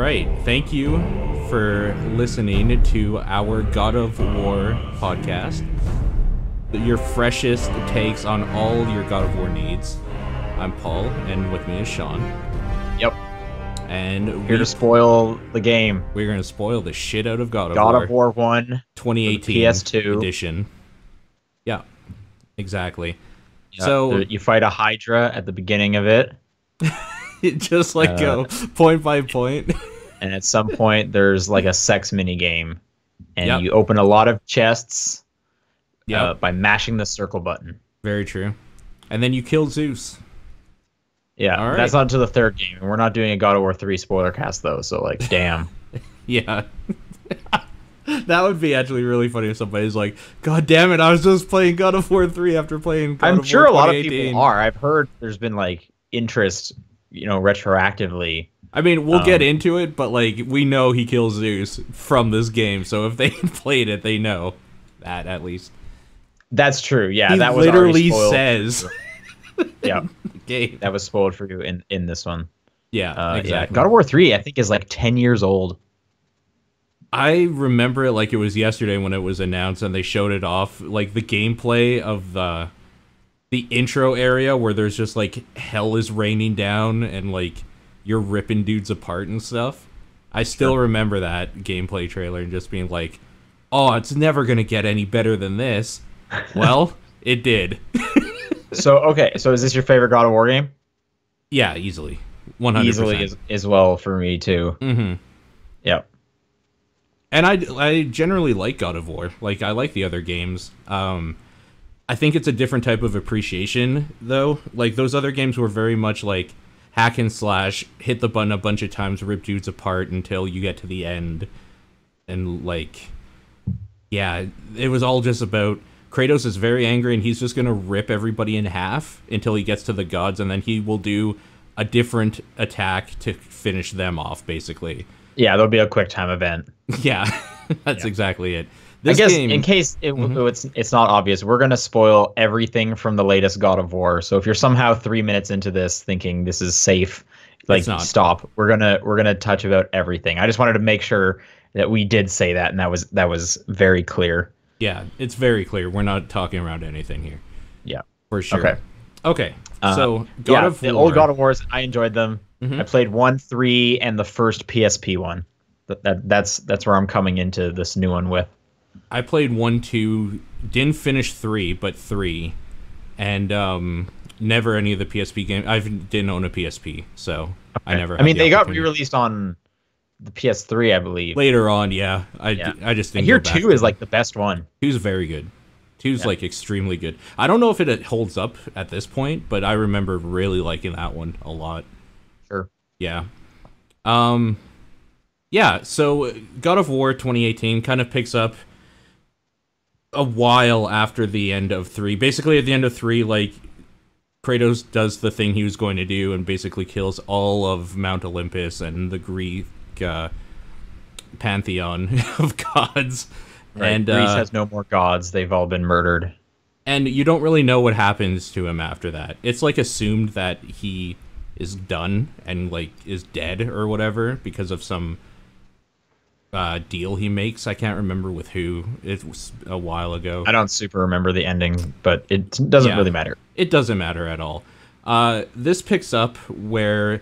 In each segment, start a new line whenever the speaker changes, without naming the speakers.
right. Thank you for listening to our God of War podcast. Your freshest takes on all your God of War needs. I'm Paul, and with me is Sean.
Yep.
And
here to spoil the game.
We're going to spoil the shit out of God of
War.
War.
God of War 1.
2018
PS2
edition. Yeah, exactly.
Yeah,
so
you fight a Hydra at the beginning of it.
Just like go point by point.
And at some point, there's like a sex mini game. And
Yep.
you open a lot of chests
Yep.
by mashing the circle button.
Very true. And then you kill Zeus.
Yeah,
All right.
That's on to the third game. And we're not doing a God of War 3 spoiler cast, though, so, like, damn.
Yeah. That would be actually really funny if somebody's like, God damn it, I was just playing God of War 3 after playing God of War 2018.
I'm sure a lot of people are. I've heard there's been, like, interest, retroactively.
I mean, we'll get into it, but, like, we know he kills Zeus from this game, so if they played it, they know that, at least.
That's true, yeah.
He
that was
literally says...
Yeah,
game.
That was spoiled for you in this one.
Yeah, exactly.
Yeah. God of War 3, I think, is like 10 years old.
I remember it like it was yesterday when it was announced and they showed it off. Like the gameplay of the intro area where there's just like hell is raining down and like you're ripping dudes apart and stuff. I still remember that gameplay trailer and just being like, oh, it's never going to get any better than this. Well, it did.
So is this your favorite God of War game?
Yeah, easily. 100%.
Easily as well for me, too.
Mm-hmm.
Yep.
And I generally like God of War. Like, I like the other games. I think it's a different type of appreciation, though. Like, those other games were very much like hack and slash, hit the button a bunch of times, rip dudes apart until you get to the end. And, like, yeah, it was all just about... Kratos is very angry, and he's just going to rip everybody in half until he gets to the gods, and then he will do a different attack to finish them off, basically.
Yeah, there'll be a quick time event.
Yeah, that's exactly it.
This I guess game, in case it's not obvious, we're going to spoil everything from the latest God of War. So if you're somehow 3 minutes into this thinking this is safe, like stop. We're gonna touch about everything. I just wanted to make sure that we did say that, and that was very clear.
Yeah, it's very clear. We're not talking around anything here.
Yeah,
for sure. Okay. So
God of War. The old God of Wars, I enjoyed them. Mm-hmm. I played 1, 3, and the first PSP one. That's where I'm coming into this new one with.
I played 1, 2, didn't finish 3, but 3, and never any of the PSP games. I didn't own a PSP, so I never.
I mean, they got re-released on the PS3, I believe.
Later on, yeah. I just think.
I hear 2 is like the best one.
2's very good. 2's like extremely good. I don't know if it holds up at this point, but I remember really liking that one a lot.
Sure.
Yeah. Yeah, so God of War 2018 kind of picks up a while after the end of 3. Basically, at the end of 3, like, Kratos does the thing he was going to do and basically kills all of Mount Olympus and the Greek pantheon of gods.
Right.
And
Greece has no more gods. They've all been murdered.
And you don't really know what happens to him after that. It's like assumed that he is done and like is dead or whatever because of some deal he makes. I can't remember with who. It was a while ago.
I don't super remember the ending, but it doesn't really matter.
It doesn't matter at all. This picks up where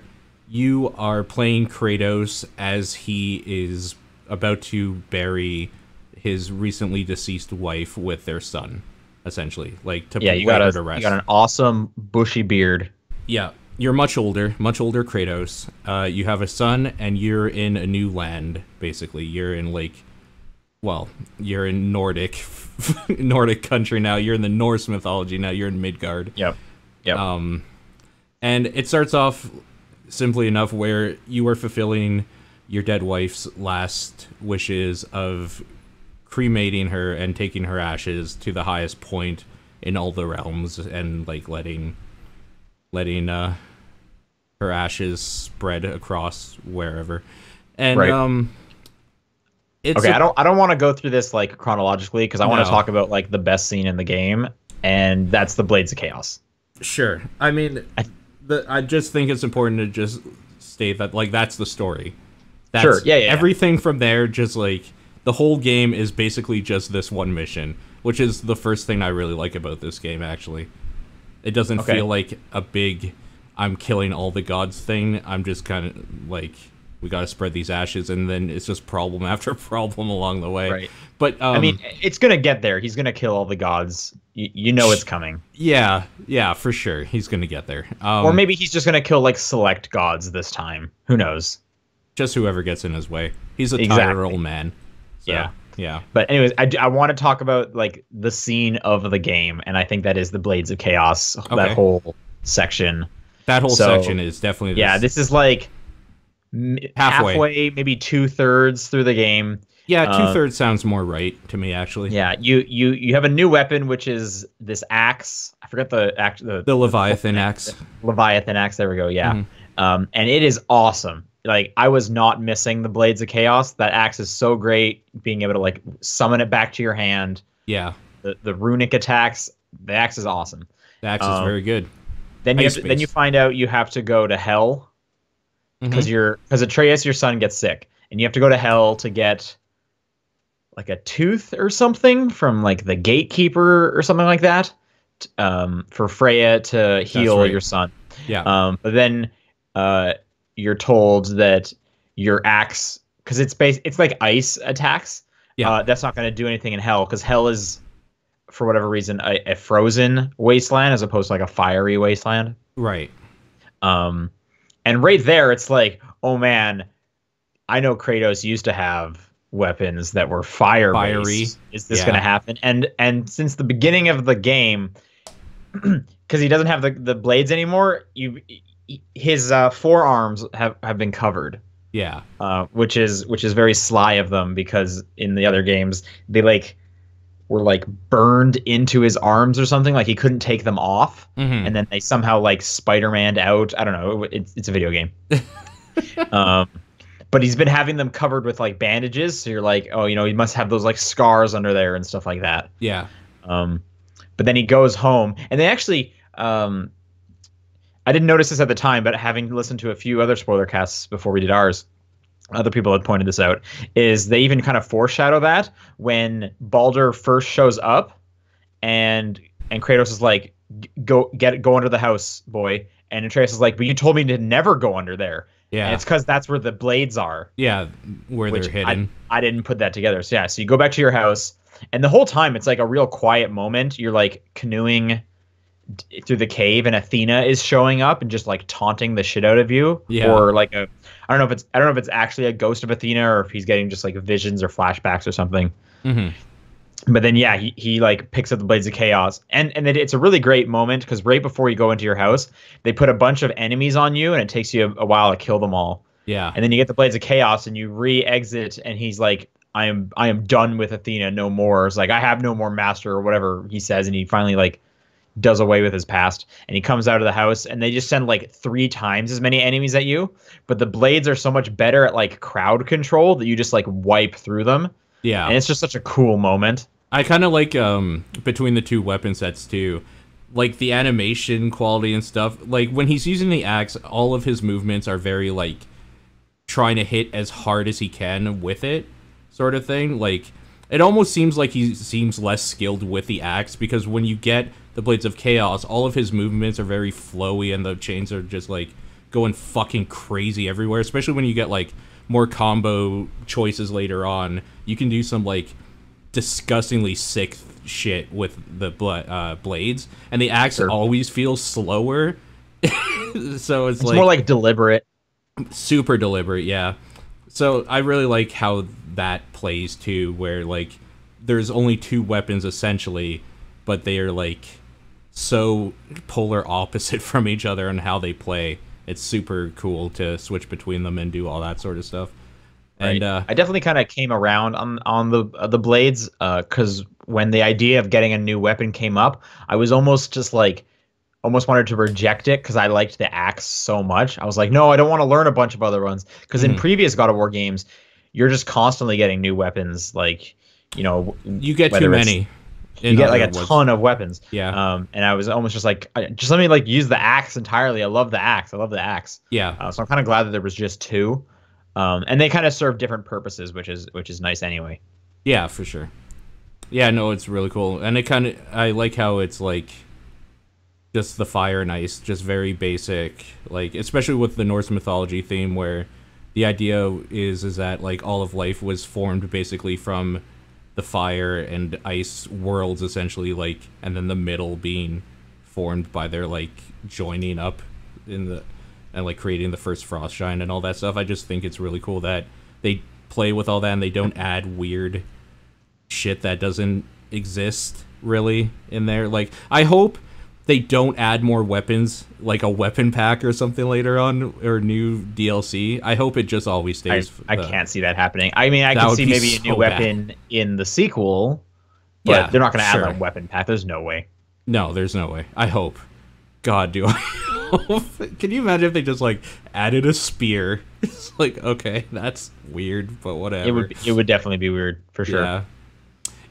you are playing Kratos as he is about to bury his recently deceased wife with their son, essentially. Like to
you got an awesome bushy beard.
Yeah, you're much older Kratos. You have a son, and you're in a new land. Basically, you're in you're in Nordic country now. You're in the Norse mythology now. You're in Midgard.
Yep.
And it starts off simply enough where you are fulfilling your dead wife's last wishes of cremating her and taking her ashes to the highest point in all the realms and like letting her ashes spread across wherever. And it's
okay, I don't want to go through this like chronologically because I want to talk about like the best scene in the game, and that's the Blades of Chaos.
Sure. I mean, I just think it's important to just state that like that's the story. That's
sure. Yeah.
everything from there. Just like the whole game is basically just this one mission, which is the first thing I really like about this game. Actually, it doesn't feel like a big I'm killing all the gods thing. I'm just kind of like, we got to spread these ashes, and then it's just problem after problem along the way.
Right.
But
I mean, it's gonna get there. He's gonna kill all the gods. You know it's coming.
Yeah, for sure. He's gonna get there.
Or maybe he's just gonna kill like select gods this time. Who knows?
Just whoever gets in his way. He's a tired old man. So, yeah.
But anyways, I want to talk about like the scene of the game, and I think that is the Blades of Chaos. Okay. That whole section.
That whole section is definitely.
This is like halfway, maybe 2/3 through the game.
Yeah, 2/3 sounds more right to me, actually.
Yeah, you have a new weapon, which is this axe. I forgot the
Leviathan axe.
Leviathan axe. There we go. Yeah, and it is awesome. Like, I was not missing the Blades of Chaos. That axe is so great. Being able to like summon it back to your hand.
Yeah.
The runic attacks. The axe is awesome.
The axe is very good.
Then you find out you have to go to hell because Atreus, your son, gets sick, and you have to go to hell to get like a tooth or something from like the gatekeeper or something like that, for Freya to heal your son.
Yeah.
But then you're told that your axe, because it's like ice attacks.
Yeah.
That's not going to do anything in hell, because hell is, for whatever reason, a frozen wasteland as opposed to like a fiery wasteland.
Right.
And right there, it's like, oh man, I know Kratos used to have weapons that were fiery. Is this going to happen? And since the beginning of the game, because he doesn't have the blades anymore, his forearms have been covered.
Yeah.
Which is very sly of them, because in the other games they like were like burned into his arms or something, like he couldn't take them off, and then they somehow like Spider-Man'd out. I don't know. It's a video game. But he's been having them covered with like bandages, so you're like, oh, he must have those like scars under there and stuff like that.
Yeah.
But then he goes home, and they actually, I didn't notice this at the time, but having listened to a few other spoiler casts before we did ours, other people had pointed this out, is they even kind of foreshadow that when Baldur first shows up, and Kratos is like, go under the house, boy. And Atreus is like, but you told me to never go under there.
Yeah.
And it's because that's where the blades are.
Yeah, where they're hidden.
I didn't put that together. So so you go back to your house, and the whole time it's like a real quiet moment. You're like canoeing through the cave, and Athena is showing up and just like taunting the shit out of you.
Yeah.
Or like I don't know if it's actually a ghost of Athena, or if he's getting just like visions or flashbacks or something. But then he like picks up the Blades of Chaos, and it's a really great moment, because right before you go into your house, they put a bunch of enemies on you, and it takes you a while to kill them all.
Yeah.
And then you get the Blades of Chaos, and you re-exit, and he's like, I am done with Athena, no more. It's like, I have no more master, or whatever he says, and he finally like does away with his past, and he comes out of the house, and they just send like 3 times as many enemies at you, but the blades are so much better at like crowd control that you just like wipe through them.
Yeah.
And it's just such a cool moment.
I kind of like between the 2 weapon sets too, like the animation quality and stuff. Like when he's using the axe, all of his movements are very like trying to hit as hard as he can with it, sort of thing. Like it almost seems like he seems less skilled with the axe, because when you get the Blades of Chaos, all of his movements are very flowy, and the chains are just like going fucking crazy everywhere. Especially when you get like more combo choices later on, you can do some like disgustingly sick shit with the blades, and the axe always feels slower. So it's like
more like deliberate,
super deliberate. Yeah. So I really like how that plays too, where like there's only 2 weapons essentially, but they are like so polar opposite from each other and how they play. It's super cool to switch between them and do all that sort of stuff.
Right. And I definitely kind of came around on the blades, because when the idea of getting a new weapon came up, I was almost just like wanted to reject it, because I liked the axe so much. I was like, no, I don't want to learn a bunch of other ones, because in previous God of War games, you're just constantly getting new weapons. Like,
you get too many.
You get like a ton of weapons.
Yeah.
And I was almost just like, just let me like use the axe entirely. I love the axe. Yeah. So I'm kind of glad that there was just 2. And they kind of serve different purposes, which is nice anyway.
Yeah, for sure. Yeah, no, it's really cool, and I like how it's like just the fire and ice, just very basic, like especially with the Norse mythology theme, where the idea is that like all of life was formed basically from the fire and ice worlds essentially, like, and then the middle being formed by their like joining up in the and like creating the first frost shine and all that stuff. I just think it's really cool that they play with all that and they don't add weird shit that doesn't exist really in there. Like, I hope they don't add more weapons, like a weapon pack or something later on, or new DLC. I hope it just always stays.
I can't see that happening. I mean, I can see maybe a new weapon in the sequel, but they're not going to add a weapon pack. There's no way.
No, there's no way. I hope. God, do I hope. Can you imagine if they just, like, added a spear? It's like, okay, that's weird, but whatever.
It would definitely be weird, for sure.
Yeah.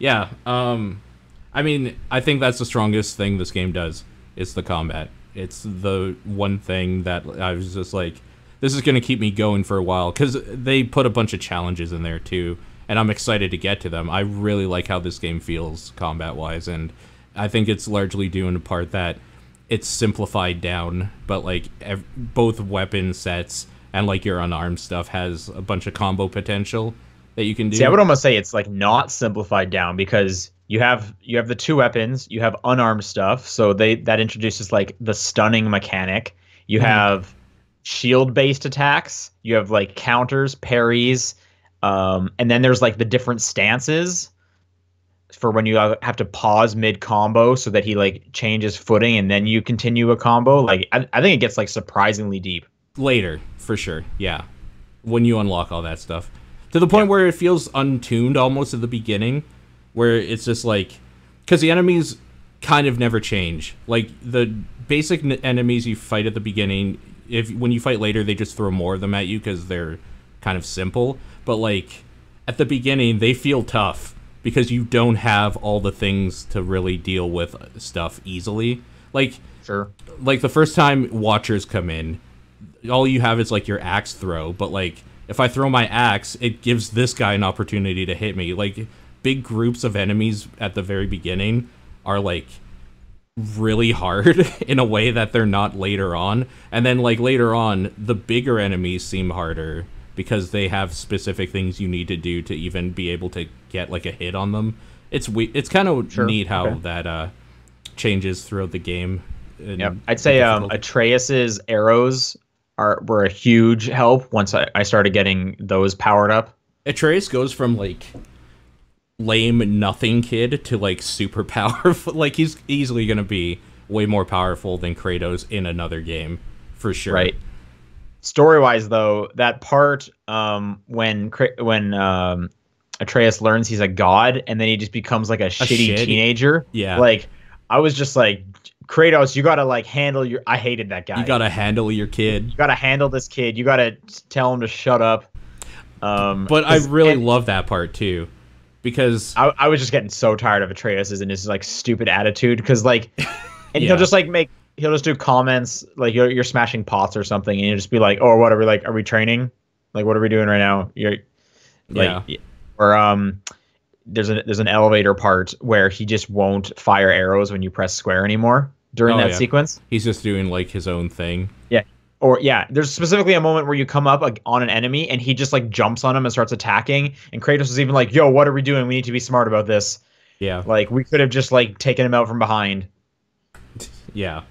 Yeah, I mean, I think that's the strongest thing this game does, is the combat. It's the one thing that I was just like, this is going to keep me going for a while, because they put a bunch of challenges in there, too, and I'm excited to get to them. I really like how this game feels combat-wise, and I think it's largely due in part that it's simplified down, but, like, both weapon sets and, like, your unarmed stuff has a bunch of combo potential that you can do.
See, I would almost say it's, like, not simplified down, because you have the two weapons, you have unarmed stuff, so that introduces like the stunning mechanic. You have shield-based attacks, you have like counters, parries, and then there's like the different stances for when you have to pause mid-combo so that he like changes footing and then you continue a combo. Like I think it gets like surprisingly deep.
Later, for sure, yeah. When you unlock all that stuff. To the point where it feels untuned almost at the beginning, where it's just like, because the enemies kind of never change. Like, the basic enemies you fight at the beginning, when you fight later, they just throw more of them at you because they're kind of simple. But, like, at the beginning, they feel tough because you don't have all the things to really deal with stuff easily. Like,
sure.
Like, the first time Watchers come in, all you have is, like, your axe throw. But, like, if I throw my axe, it gives this guy an opportunity to hit me. Like, big groups of enemies at the very beginning are like really hard in a way that they're not later on, and then like later on the bigger enemies seem harder because they have specific things you need to do to even be able to get like a hit on them. It's kind of neat how that changes throughout the game.
Yeah, I'd say Atreus's arrows were a huge help once I started getting those powered up.
Atreus goes from like lame nothing kid to like super powerful. Like, he's easily gonna be way more powerful than Kratos in another game, for sure.
Right. Story-wise, though, that part when Atreus learns he's a god and then he just becomes like a shitty teenager.
Yeah.
Like, I was just like, Kratos, you gotta like handle your. I hated that guy.
You gotta handle your kid.
You gotta handle this kid. You gotta tell him to shut up.
But I really love that part too. Because
I was just getting so tired of Atreus and his like stupid attitude, because like, and he'll just like he'll just do comments like you're smashing pots or something, and you'll just be like, oh, what are we like? Are we training? Like, what are we doing right now? You're like, or there's an elevator part where he just won't fire arrows when you press square anymore during that sequence.
He's just doing like his own thing.
Yeah. Or, there's specifically a moment where you come up on an enemy and he just, like, jumps on him and starts attacking. And Kratos is even like, yo, what are we doing? We need to be smart about this.
Yeah.
Like, we could have just, like, taken him out from behind.
Yeah.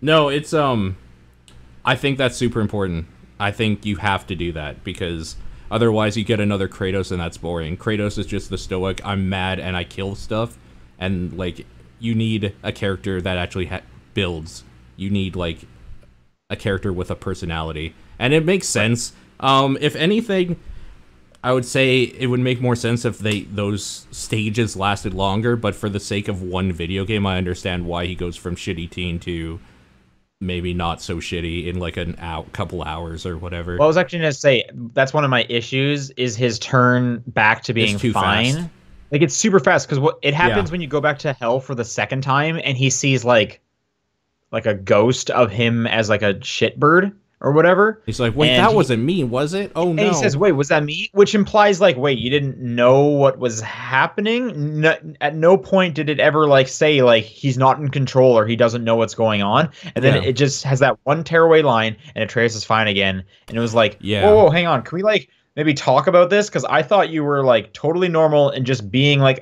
No, it's, I think that's super important. I think you have to do that, because otherwise you get another Kratos and that's boring. Kratos is just the stoic, I'm mad and I kill stuff. And, like, you need a character that actually builds. You need, like, a character with a personality, and it makes sense. If anything, I would say it would make more sense if those stages lasted longer, but for the sake of one video game, I understand why he goes from shitty teen to maybe not so shitty in like couple hours or whatever.
Well, I was actually going to say, that's one of my issues, is his turn back to being fine. Fast. Like, it's super fast, because what it happens when you go back to hell for the second time and he sees like a ghost of him as like a shitbird, or whatever.
He's like, wait, that wasn't me, was it? Oh no.
And he says, wait, was that me? Which implies like, wait, you didn't know what was happening? No, at no point did it ever like say like he's not in control or he doesn't know what's going on. And then it just has that one tearaway line and Atreus is fine again. And it was like, whoa, hang on. Can we like maybe talk about this? Because I thought you were like totally normal and just being like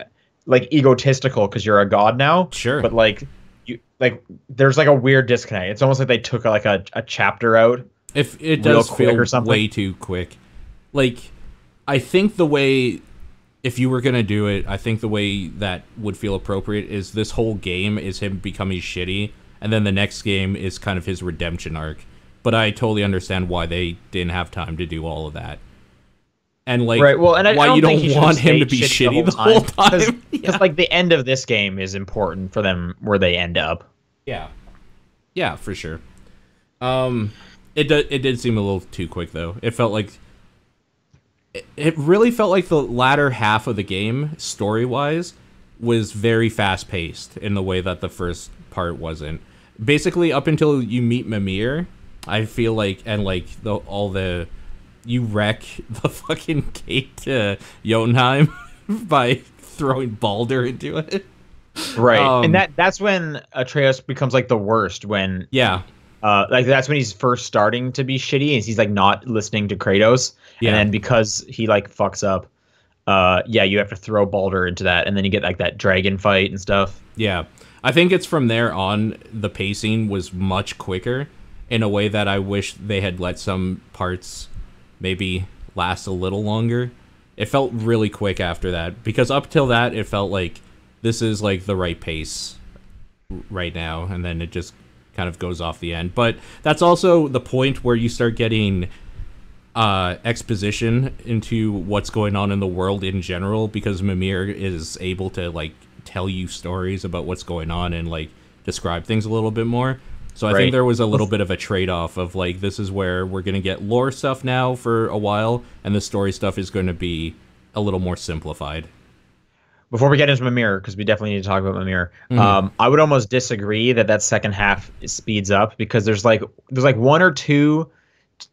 egotistical because you're a god now.
Sure.
But like you like there's like a weird disconnect. It's almost like they took like a chapter out.
If it does feel way too quick. Like, I think the way, if you were going to do it, I think the way that would feel appropriate is this whole game is him becoming shitty, and then the next game is kind of his redemption arc. But I totally understand why they didn't have time to do all of that. And, like,
right. Well, and
why you don't want him to be shitty the whole time.
Because, like, the end of this game is important for them where they end up.
Yeah. Yeah, for sure. It did seem a little too quick, though. It felt like... It really felt like the latter half of the game, story-wise, was very fast-paced in the way that the first part wasn't. Basically, up until you meet Mimir, I feel like... And, like, you wreck the fucking gate to Jotunheim by throwing Baldur into it.
Right. And that's when Atreus becomes, like, the worst, when...
Yeah.
Like that's when he's first starting to be shitty and he's like not listening to Kratos. Yeah. And then because he like fucks up, you have to throw Baldur into that and then you get like that dragon fight and stuff.
Yeah. I think it's from there on the pacing was much quicker in a way that I wish they had let some parts maybe last a little longer. It felt really quick after that because up till that it felt like this is like the right pace right now, and then it just kind of goes off the end. But that's also the point where you start getting exposition into what's going on in the world in general, because Mimir is able to like tell you stories about what's going on and like describe things a little bit more. So I think there was a little bit of a trade-off of like, this is where we're going to get lore stuff now for a while, and the story stuff is going to be a little more simplified.
Before we get into Mimir, because we definitely need to talk about Mimir, I would almost disagree that second half speeds up, because there's like one or two,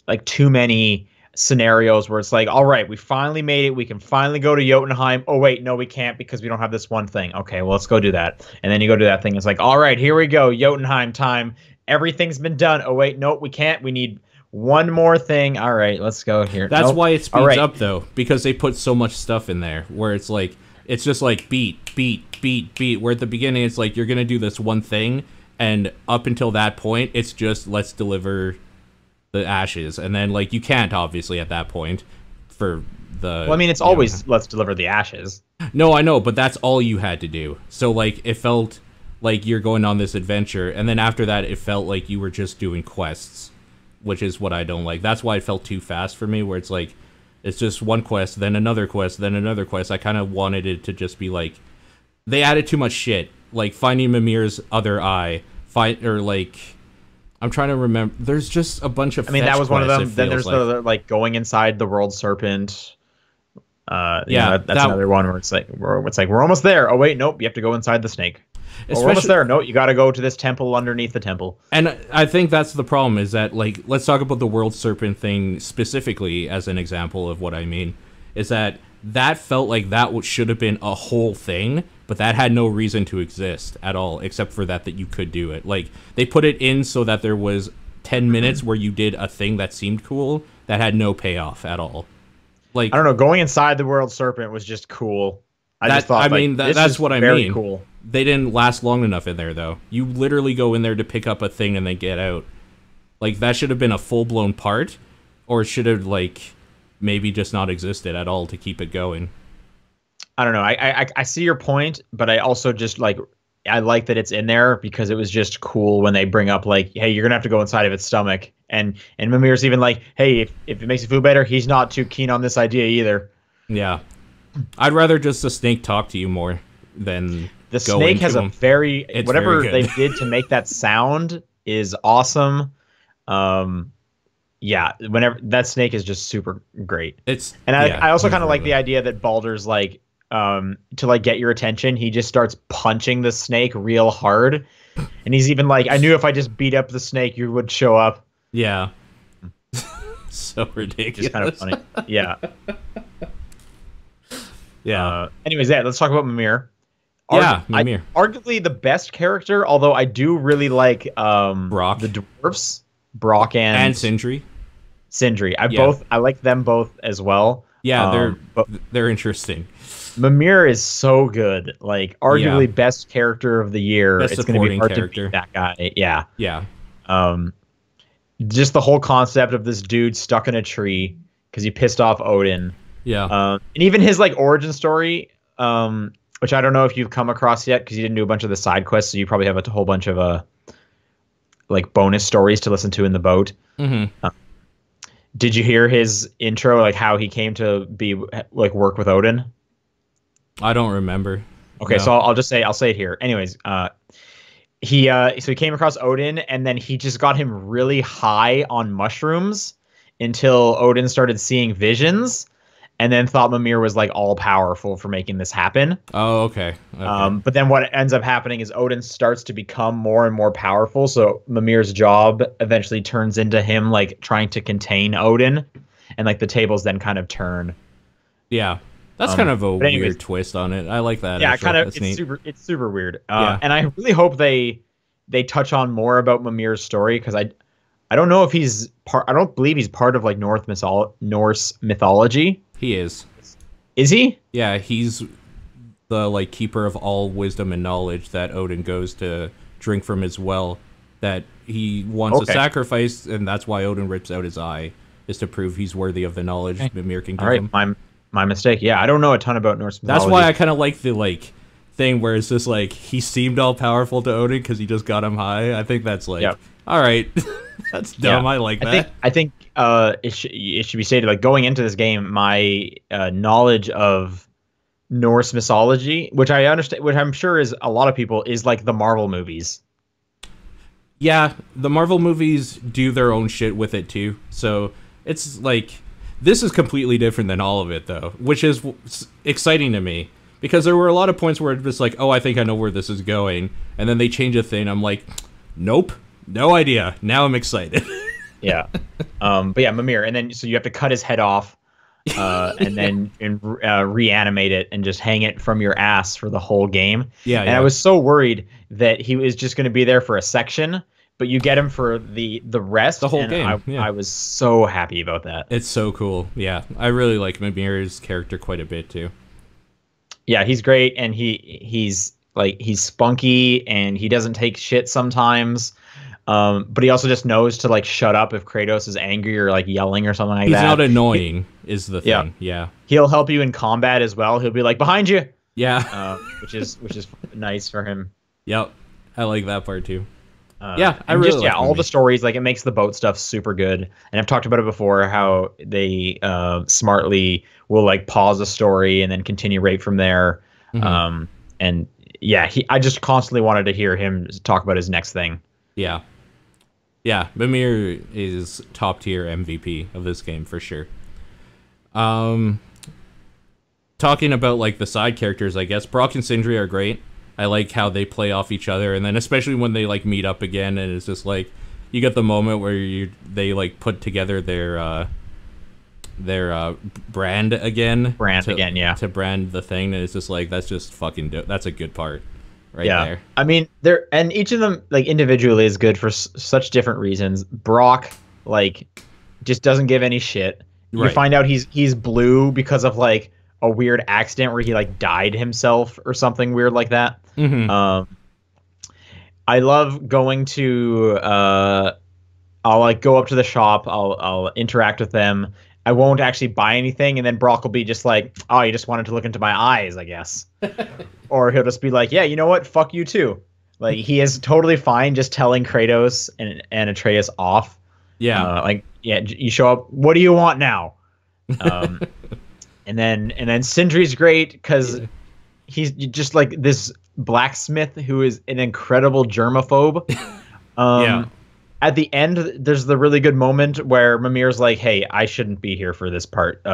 like too many scenarios where it's like, all right, we finally made it. We can finally go to Jotunheim. Oh, wait, no, we can't because we don't have this one thing. Okay, well, let's go do that. And then you go do that thing. It's like, all right, here we go. Jotunheim time. Everything's been done. Oh, wait, no, we can't. We need one more thing. All right, let's go here.
That's why it speeds up, though, because they put so much stuff in there where it's like, it's just like beat, beat, beat, beat. Where at the beginning, it's like you're going to do this one thing. And up until that point, it's just let's deliver the ashes. And then, like, you can't, obviously, at that point for the...
Well, I mean, it's always let's deliver the ashes.
No, I know, but that's all you had to do. So, like, it felt like you're going on this adventure. And then after that, it felt like you were just doing quests, which is what I don't like. That's why it felt too fast for me, where it's like, it's just one quest, then another quest, then another quest. I kind of wanted it to just be like, they added too much shit. Like finding Mimir's other eye, I'm trying to remember. There's just a bunch of.
I mean, that was one of them. Then there's the like going inside the world serpent. That's another one where it's like we're almost there. Oh wait, nope, you have to go inside the snake. We're almost there. No, you got to go to this temple underneath the temple.
And I think that's the problem, is that, like, let's talk about the world serpent thing specifically as an example of what I mean, is that felt like that should have been a whole thing, but that had no reason to exist at all, except for that you could do it. Like, they put it in so that there was 10 minutes where you did a thing that seemed cool that had no payoff at all. Like,
I don't know, going inside the world serpent was just cool. That's what I mean. Cool.
They didn't last long enough in there, though. You literally go in there to pick up a thing and then get out. Like, that should have been a full-blown part, or it should have, like, maybe just not existed at all to keep it going.
I don't know. I see your point, but I also just, like, I like that it's in there because it was just cool when they bring up, like, hey, you're going to have to go inside of its stomach. And Mimir's even like, hey, if it makes you feel better, he's not too keen on this idea either.
Yeah. I'd rather just the snake talk to you more than
the snake has a very whatever they did to make that sound is awesome. Whenever that snake is just super great. I also kind of like the idea that Baldur's like to like get your attention, he just starts punching the snake real hard, and he's even like, I knew if I just beat up the snake, you would show up.
Yeah. So ridiculous.
Just kind of funny. Yeah.
Yeah.
Anyways, let's talk about Mimir.
Mimir.
Arguably the best character, although I do really like
Brock,
the dwarves, Brock and
Sindri.
I like them both as well.
Yeah, they're interesting.
Mimir is so good. Like arguably best character of the year.
Best
it's going to be hard to beat that guy. Yeah.
Yeah.
Just the whole concept of this dude stuck in a tree because he pissed off Odin.
Yeah.
And even his like origin story, which I don't know if you've come across yet because you didn't do a bunch of the side quests, so you probably have a whole bunch of like bonus stories to listen to in the boat.
Mm-hmm.
Did you hear his intro, like how he came to be like work with Odin?
I don't remember.
Okay, so I'll say it here. Anyways, he came across Odin, and then he just got him really high on mushrooms until Odin started seeing visions, and then thought Mimir was like all powerful for making this happen.
Oh, okay.
But then what ends up happening is Odin starts to become more and more powerful. So Mimir's job eventually turns into him like trying to contain Odin, and like the tables then kind of turn.
Yeah, that's kind of a weird twist on it. I like that.
Yeah, kind of. It's super weird. And I really hope they touch on more about Mimir's story because I don't know if he's part. I don't believe he's part of like Norse mythology.
He is.
Is he?
Yeah, he's the like keeper of all wisdom and knowledge that Odin goes to drink from his well. That he wants to sacrifice, and that's why Odin rips out his eye, is to prove he's worthy of the knowledge Mimir can give him.
My mistake. Yeah, I don't know a ton about Norse mythology.
That's why I kind of like the like thing where it's just like he seemed all powerful to Odin because he just got him high. I think that's like, all right, that's dumb. I like that.
I think it should be stated like going into this game, my knowledge of Norse mythology, which I understand, which I'm sure is a lot of people, is like the Marvel movies.
Yeah, the Marvel movies do their own shit with it too. So it's like this is completely different than all of it though, which is exciting to me. Because there were a lot of points where it's just like, oh, I think I know where this is going. And then they change a thing. I'm like, nope, no idea. Now I'm excited.
Yeah. But yeah, Mimir. And then so you have to cut his head off and then reanimate it and just hang it from your ass for the whole game.
Yeah.
And I was so worried that he was just going to be there for a section, but you get him for the rest.
The whole game.
I was so happy about that.
It's so cool. Yeah. I really like Mimir's character quite a bit too.
Yeah, he's great, and he's spunky, and he doesn't take shit sometimes. But he also just knows to like shut up if Kratos is angry or like yelling or something like that.
He's not annoying, is the thing. Yeah.
He'll help you in combat as well. He'll be like behind you.
Yeah.
Which is nice for him.
Yep. I like that part too. I really like
all the stories, like it makes the boat stuff super good. And I've talked about it before, how they smartly will like pause a story and then continue right from there. Mm-hmm. And yeah, I just constantly wanted to hear him talk about his next thing.
Yeah. Yeah, Mimir is top tier MVP of this game for sure. Talking about like the side characters, I guess Brock and Sindri are great. I like how they play off each other, and then especially when they like meet up again, and it's just like you get the moment where they like put together their brand again. To brand the thing, and it's just like that's just fucking that's a good part right there.
I mean, and each of them like individually is good for such different reasons. Brock like just doesn't give any shit. You find out he's blue because of like a weird accident where he like dyed himself or something weird like that.
Mm-hmm.
I love going to I'll like go up to the shop, I'll interact with them. I won't actually buy anything, and then Brock will be just like, oh, you just wanted to look into my eyes, I guess. Or he'll just be like, yeah, you know what? Fuck you too. Like he is totally fine just telling Kratos and Atreus off.
Yeah.
You show up, what do you want now? And then Sindri's great because he's just like this blacksmith who is an incredible germaphobe. At the end, there's the really good moment where Mimir's like, hey, I shouldn't be here for this part.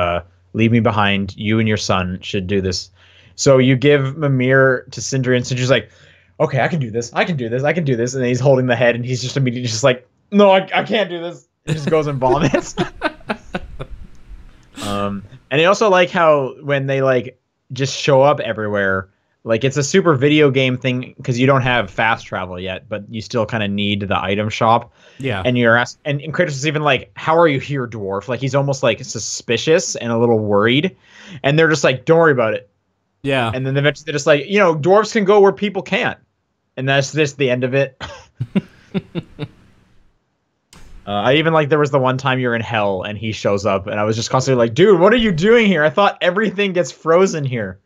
Leave me behind. You and your son should do this. So you give Mimir to Sindri, and Sindri's like, okay, I can do this. I can do this. I can do this. And then he's holding the head, and he's just immediately just like, no, I can't do this. He just goes and vomits. And I also like how when they like just show up everywhere, like it's a super video game thing because you don't have fast travel yet, but you still kind of need the item shop.
Yeah.
And you're asked, and Kratos is even like, "How are you here, dwarf?" Like he's almost like suspicious and a little worried, and they're just like, "Don't worry about it."
Yeah.
And then eventually they're just like, dwarves can go where people can't, and that's just the end of it. I even like there was the one time you're in hell and he shows up, and I was just constantly like, "Dude, what are you doing here? I thought everything gets frozen here."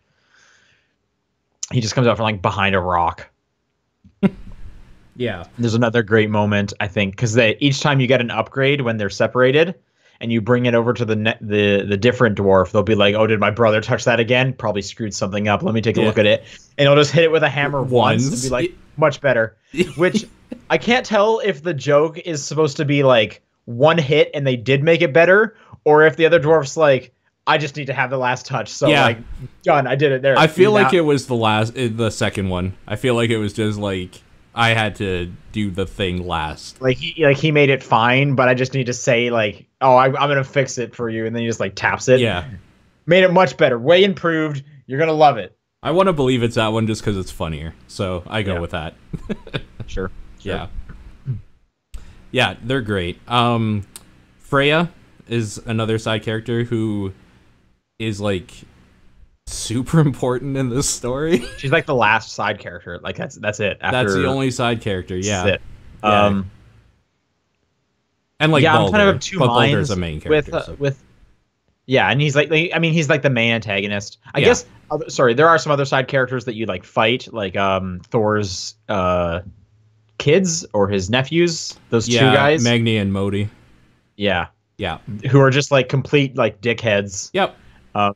He just comes out from like behind a rock.
Yeah.
There's another great moment, I think, because each time you get an upgrade when they're separated, and you bring it over to the different dwarf, they'll be like, "Oh, did my brother touch that again? Probably screwed something up. Let me take a look at it." And he'll just hit it with a hammer once and be like, "Much better." Which I can't tell if the joke is supposed to be like one hit and they did make it better, or if the other dwarf's like, "I just need to have the last touch." So like, done. I did it there.
I feel like it was the second one. I feel like it was just like I had to do the thing last.
Like he made it fine, but I just need to say like, "Oh, I'm gonna fix it for you," and then he just like taps it.
Yeah,
made it much better, way improved. You're gonna love it.
I want to believe it's that one just because it's funnier, so I go with that.
Sure.
Yeah. Yeah, they're great. Freya is another side character who is like super important in this story.
She's like the last side character. Like that's it.
That's the only side character. Yeah.
That's it.
Yeah. And like Baldur,
I'm kind of two minds
Baldur's a main character.
Yeah, and he's like he's like the main antagonist. I guess. Sorry, there are some other side characters that you like fight, like Thor's kids or his nephews. Those two guys,
Magni and Modi.
Yeah.
Yeah.
Who are just like complete like dickheads.
Yep.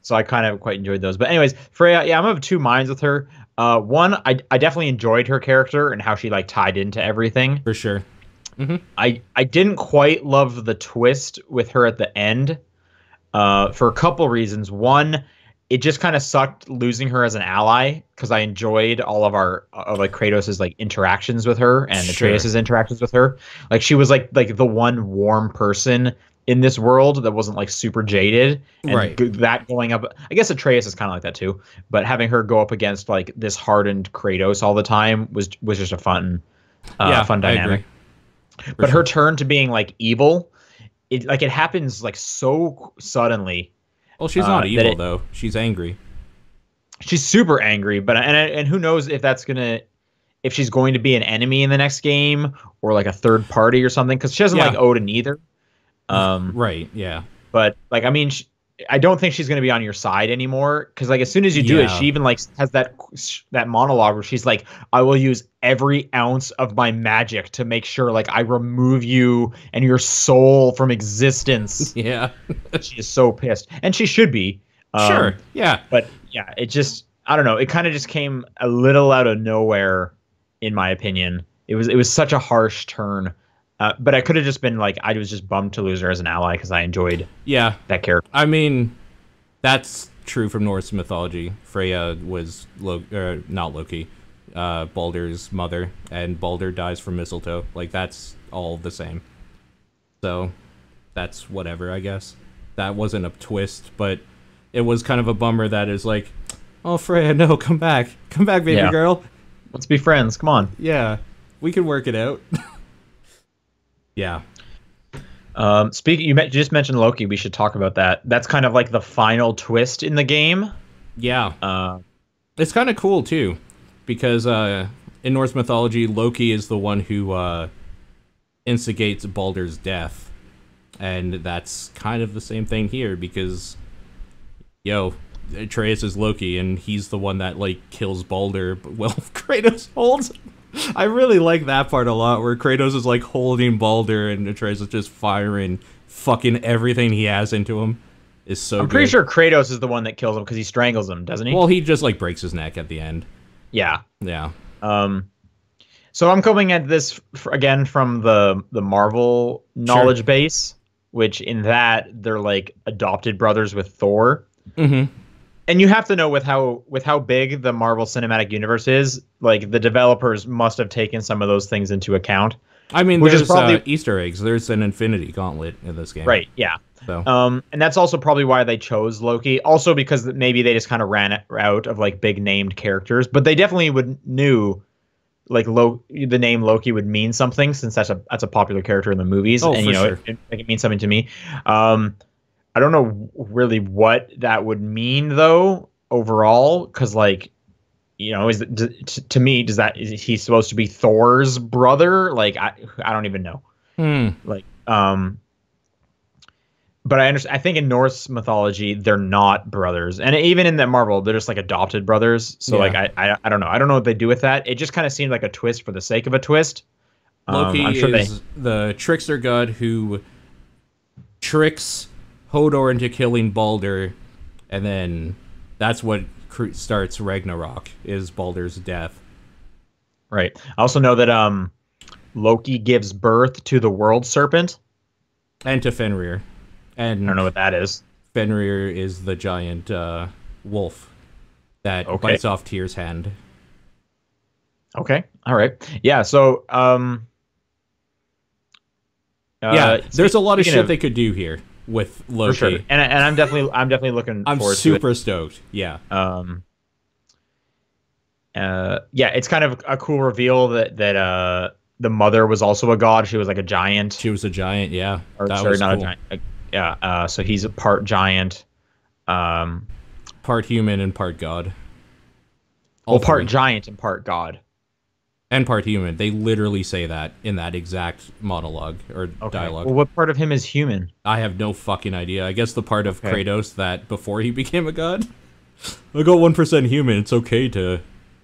So I kind of quite enjoyed those. But anyways, Freya, I'm of two minds with her. One, I definitely enjoyed her character and how she like tied into everything.
For sure. Mm-hmm.
I didn't quite love the twist with her at the end for a couple reasons. One, it just kind of sucked losing her as an ally because I enjoyed all of our like Kratos's like interactions with her and Atreus's interactions with her. Like she was like the one warm person in this world that wasn't like super jaded, and that going up, I guess Atreus is kind of like that too, but having her go up against like this hardened Kratos all the time was just a fun dynamic. But her turn to being like evil, it happens like so suddenly.
Well, she's not evil though. She's angry.
She's super angry, but and who knows if she's going to be an enemy in the next game or like a third party or something, because she doesn't like Odin either.
Right. Yeah.
But like, I mean, I don't think she's going to be on your side anymore, because like as soon as you do it, she even like has that monologue where she's like, "I will use every ounce of my magic to make sure like I remove you and your soul from existence."
Yeah.
She is so pissed, and she should be.
Sure. Yeah.
But yeah, it just, I don't know. It kind of just came a little out of nowhere, in my opinion. It was such a harsh turn. But I could have just been like, I was just bummed to lose her as an ally because I enjoyed that character.
I mean, that's true from Norse mythology. Freya was not Loki, Baldur's mother, and Baldur dies from mistletoe. Like, that's all the same. So that's whatever, I guess. That wasn't a twist, but it was kind of a bummer that is like, "Oh, Freya, no, come back, baby girl.
Let's be friends. Come on."
Yeah, we can work it out. Yeah.
You just mentioned Loki. We should talk about that. That's kind of like the final twist in the game.
Yeah. It's kind of cool too, because in Norse mythology, Loki is the one who instigates Baldur's death, and that's kind of the same thing here because, Atreus is Loki, and he's the one that like kills Baldur. But, well, Kratos holds. I really like that part a lot, where Kratos is like holding Baldur and Atreus is just firing fucking everything he has into him. Is so
I'm pretty sure Kratos is the one that kills him because he strangles him, doesn't he?
Well, he just like breaks his neck at the end.
Yeah.
Yeah.
So I'm coming at this again from the Marvel knowledge base, which in that they're like adopted brothers with Thor.
Mm-hmm.
And you have to know with how big the Marvel Cinematic Universe is, like the developers must have taken some of those things into account.
I mean, there's Easter eggs. There's an Infinity Gauntlet in this game.
Right, yeah.
So
And that's also probably why they chose Loki. Also because maybe they just kind of ran out of like big named characters, but they definitely knew like the name Loki would mean something, since that's a popular character in the movies,
oh,
and
for sure.
it means something to me. I don't know really what that would mean though overall, because like, to me, is he supposed to be Thor's brother? Like I don't even know. Like but I understand. I think in Norse mythology, they're not brothers, and even in that Marvel, they're just like adopted brothers. So like, I don't know. I don't know what they do with that. It just kind of seemed like a twist for the sake of a twist.
Loki
I'm sure
is the trickster god who tricks Hodor into killing Balder, and then that's what starts Ragnarok, is Balder's death.
Right. I also know that Loki gives birth to the World Serpent
and to Fenrir. And
I don't know what that is.
Fenrir is the giant wolf that bites off Tyr's hand.
Okay. All right. Yeah. So,
yeah, there's a lot of shit they could do here with Loki.
For sure. And I'm definitely looking forward to it. I'm
super stoked. Yeah.
Yeah, it's kind of a cool reveal that the mother was also a god. She was like a giant.
She was a giant. Yeah.
Or sorry, not cool. A giant. Yeah, so he's a part giant,
part human and part god.
Well, part giant and part god,
and part human. They literally say that in that exact monologue or dialogue.
Well, what part of him is human?
I have no fucking idea. I guess the part of Kratos that before he became a god. I got 1% human. It's okay to.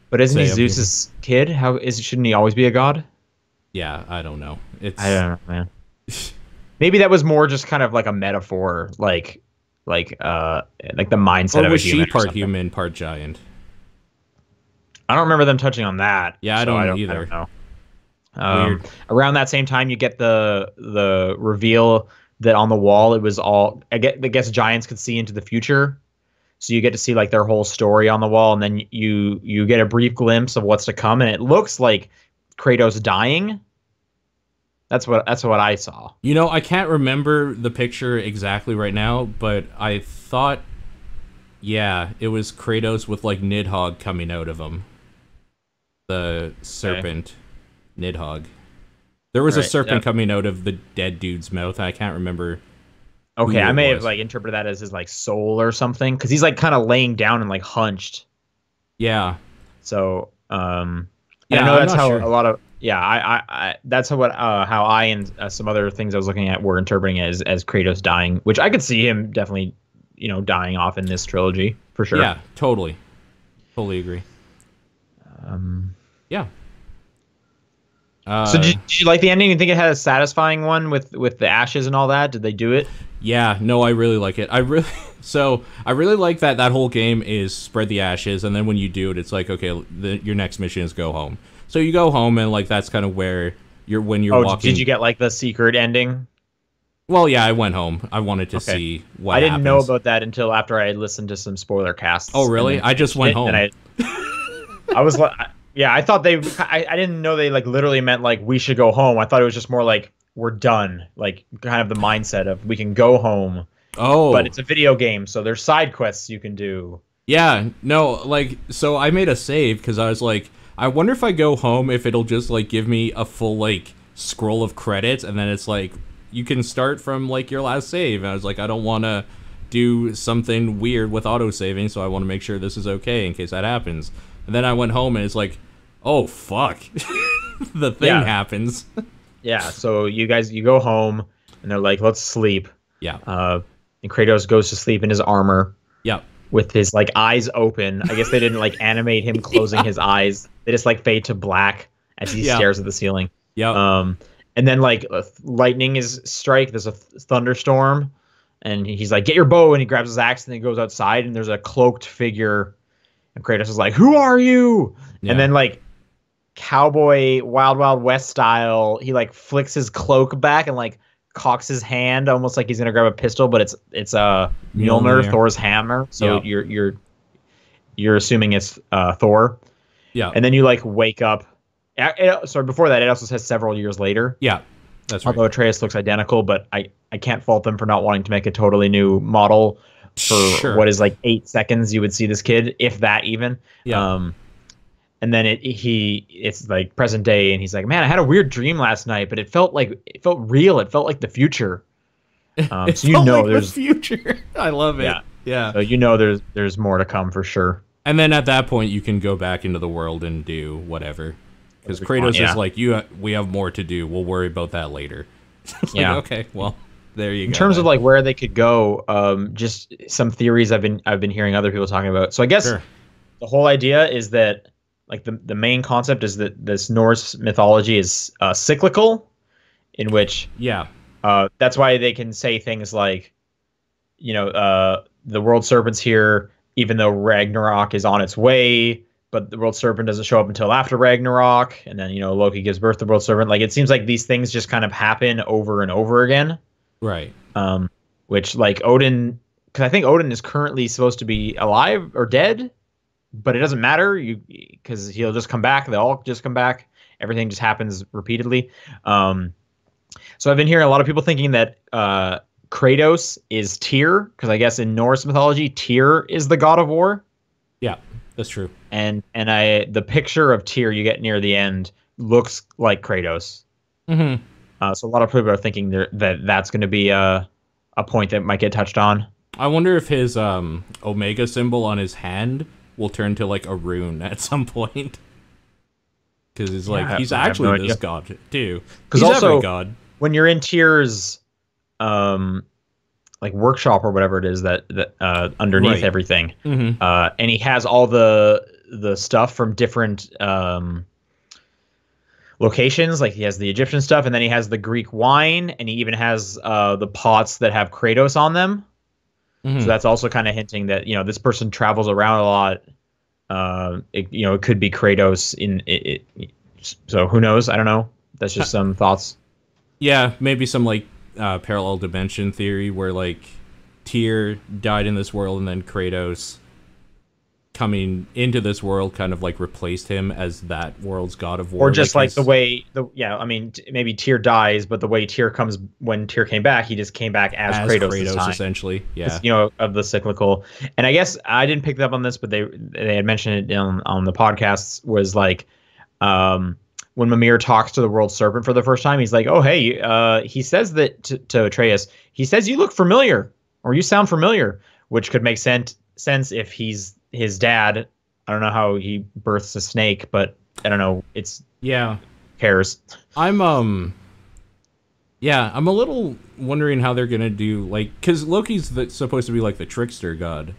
But isn't he Zeus's kid? Shouldn't he always be a god?
Yeah, I don't know.
I don't know, man. Maybe that was more just kind of like a metaphor, like the mindset of a human. Or was she
part human, part giant?
I don't remember them touching on that.
Yeah, I don't either.
I don't know. Weird. Around that same time, you get the reveal that on the wall it was all. I guess giants could see into the future, so you get to see like their whole story on the wall, and then you get a brief glimpse of what's to come, and it looks like Kratos dying. That's what I saw.
I can't remember the picture exactly right now, but I thought, yeah, it was Kratos with like Nidhogg coming out of him. The serpent, Nidhogg. There was a serpent coming out of the dead dude's mouth. I can't remember.
Okay, I may have like interpreted that as his like soul or something, because he's like kind of laying down and like hunched.
Yeah.
So, yeah, I know that's how a lot of. Yeah, I that's how I and some other things I was looking at were interpreting it as Kratos dying, which I could see him definitely, dying off in this trilogy for sure.
Yeah, totally agree. Yeah.
So did you like the ending? You think it had a satisfying one with the ashes and all that? Did they do it?
Yeah, no, I really like it. I really like that whole game is spread the ashes, and then when you do it, it's like, okay, your next mission is go home. So you go home, and like that's kind of where you're walking.
Did you get like the secret ending?
Well, yeah, I went home. I wanted to see what happens.
I didn't know about that until after I had listened to some spoiler casts.
Oh, really? I just went home.
And I was like, yeah, I thought I didn't know they like literally meant like we should go home. I thought it was just more like we're done, like kind of the mindset of we can go home.
Oh,
but it's a video game, so there's side quests you can do.
Yeah, no, like so I made a save because I was like, I wonder if I go home if it'll just like give me a full like scroll of credits, and then it's like you can start from like your last save. And I was like, I don't want to do something weird with auto saving, so I want to make sure this is okay in case that happens. And then I went home and it's like, oh fuck, the thing happens.
Yeah, so you go home and they're like, let's sleep.
Yeah.
And Kratos goes to sleep in his armor.
Yeah.
With his like eyes open. I guess they didn't like animate him closing his eyes. They just like fade to black as he stares at the ceiling.
Yeah.
And then like lightning is strike. There's a thunderstorm, and he's like, "Get your bow!" And he grabs his axe and he goes outside. And there's a cloaked figure, and Kratos is like, "Who are you?" Yeah. And then like cowboy Wild Wild West style, he like flicks his cloak back and like cocks his hand almost like he's gonna grab a pistol, but it's a Mjolnir, Thor's hammer. So you're assuming it's Thor.
Yeah.
And then you like wake up. Sorry, before that, it also says several years later.
Yeah. That's right.
Although Atreus looks identical, but I can't fault them for not wanting to make a totally new model for what is like 8 seconds. You would see this kid, if that even.
Yeah.
And then it's like present day, and he's like, man, I had a weird dream last night, but it felt real. It felt like the future. So
there's the future. I love it. Yeah.
So there's more to come for sure.
And then at that point, you can go back into the world and do whatever, because Kratos is like, we have more to do. We'll worry about that later. Okay, well, there you go.
In terms of like where they could go, just some theories I've been hearing other people talking about. So I guess the whole idea is that like the main concept is that this Norse mythology is cyclical, in which that's why they can say things like, the world serpent's here, even though Ragnarok is on its way, but the world serpent doesn't show up until after Ragnarok, and then Loki gives birth to the world serpent. Like, it seems like these things just kind of happen over and over again,
right?
Which, like, Odin, because I think Odin is currently supposed to be alive or dead, but it doesn't matter, because he'll just come back. They'll all just come back. Everything just happens repeatedly. So I've been hearing a lot of people thinking that Kratos is Tyr, because I guess in Norse mythology, Tyr is the god of war.
Yeah, that's true.
And the picture of Tyr you get near the end looks like Kratos.
Mm-hmm.
So a lot of people are thinking that's going to be a point that might get touched on.
I wonder if his Omega symbol on his hand will turn to like a rune at some point. Because he's actually this god too.
Because also,
every god.
When you're in Tyr's like workshop or whatever it is that underneath everything, and he has all the stuff from different locations. Like, he has the Egyptian stuff, and then he has the Greek wine, and he even has the pots that have Kratos on them. So that's also kind of hinting that this person travels around a lot. It could be Kratos in it. So who knows? I don't know. That's just some thoughts.
Yeah, maybe some like parallel dimension theory where like Tyr died in this world, and then Kratos coming into this world kind of like replaced him as that world's god of war.
Or just like the way maybe Tyr dies, but the way Tyr comes, when Tyr came back, he just came back as Kratos this time.
Essentially. Yeah.
Of the cyclical. And I guess I didn't pick up on this, but they had mentioned it on the podcasts, was like when Mimir talks to the world serpent for the first time, he's like, oh, hey, he says that to Atreus, he says, you look familiar, or you sound familiar, which could make sense if he's his dad. I don't know how he births a snake, but I don't know. Cares.
I'm a little wondering how they're gonna do, like, because Loki's supposed to be like the trickster god.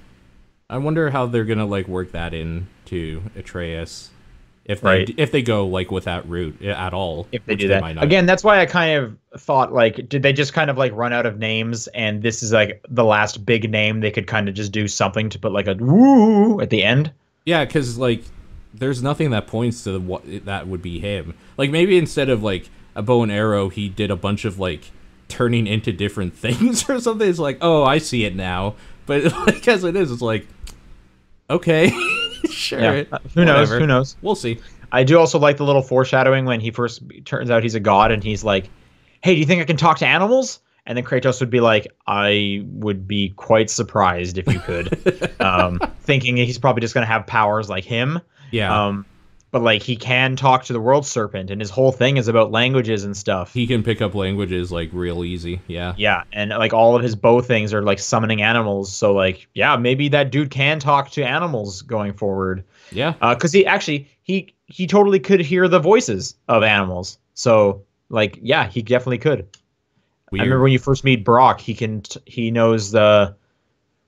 I wonder how they're gonna like work that into Atreus. If they go like with that route at all.
If they do that. Again, that's why I kind of thought, like, did they just kind of like run out of names, and this is like the last big name? They could kind of just do something to put like a woo at the end.
Yeah, because like there's nothing that points to what that would be him. Like, maybe instead of like a bow and arrow, he did a bunch of like turning into different things or something. It's like, oh, I see it now. But like, as it is, it's like, okay. Sure.
Yeah. Who knows?
We'll see.
I do also like the little foreshadowing when he first turns out he's a god, and he's like, hey, do you think I can talk to animals? And then Kratos would be like, I would be quite surprised if you could. Thinking he's probably just going to have powers like him.
Yeah.
But like, he can talk to the world serpent, and his whole thing is about languages and stuff.
He can pick up languages like real easy. Yeah.
Yeah, and like all of his bow things are like summoning animals. So like, yeah, maybe that dude can talk to animals going forward.
Yeah.
Because he totally could hear the voices of animals. So like, yeah, he definitely could. Weird. I remember when you first meet Brock, he knows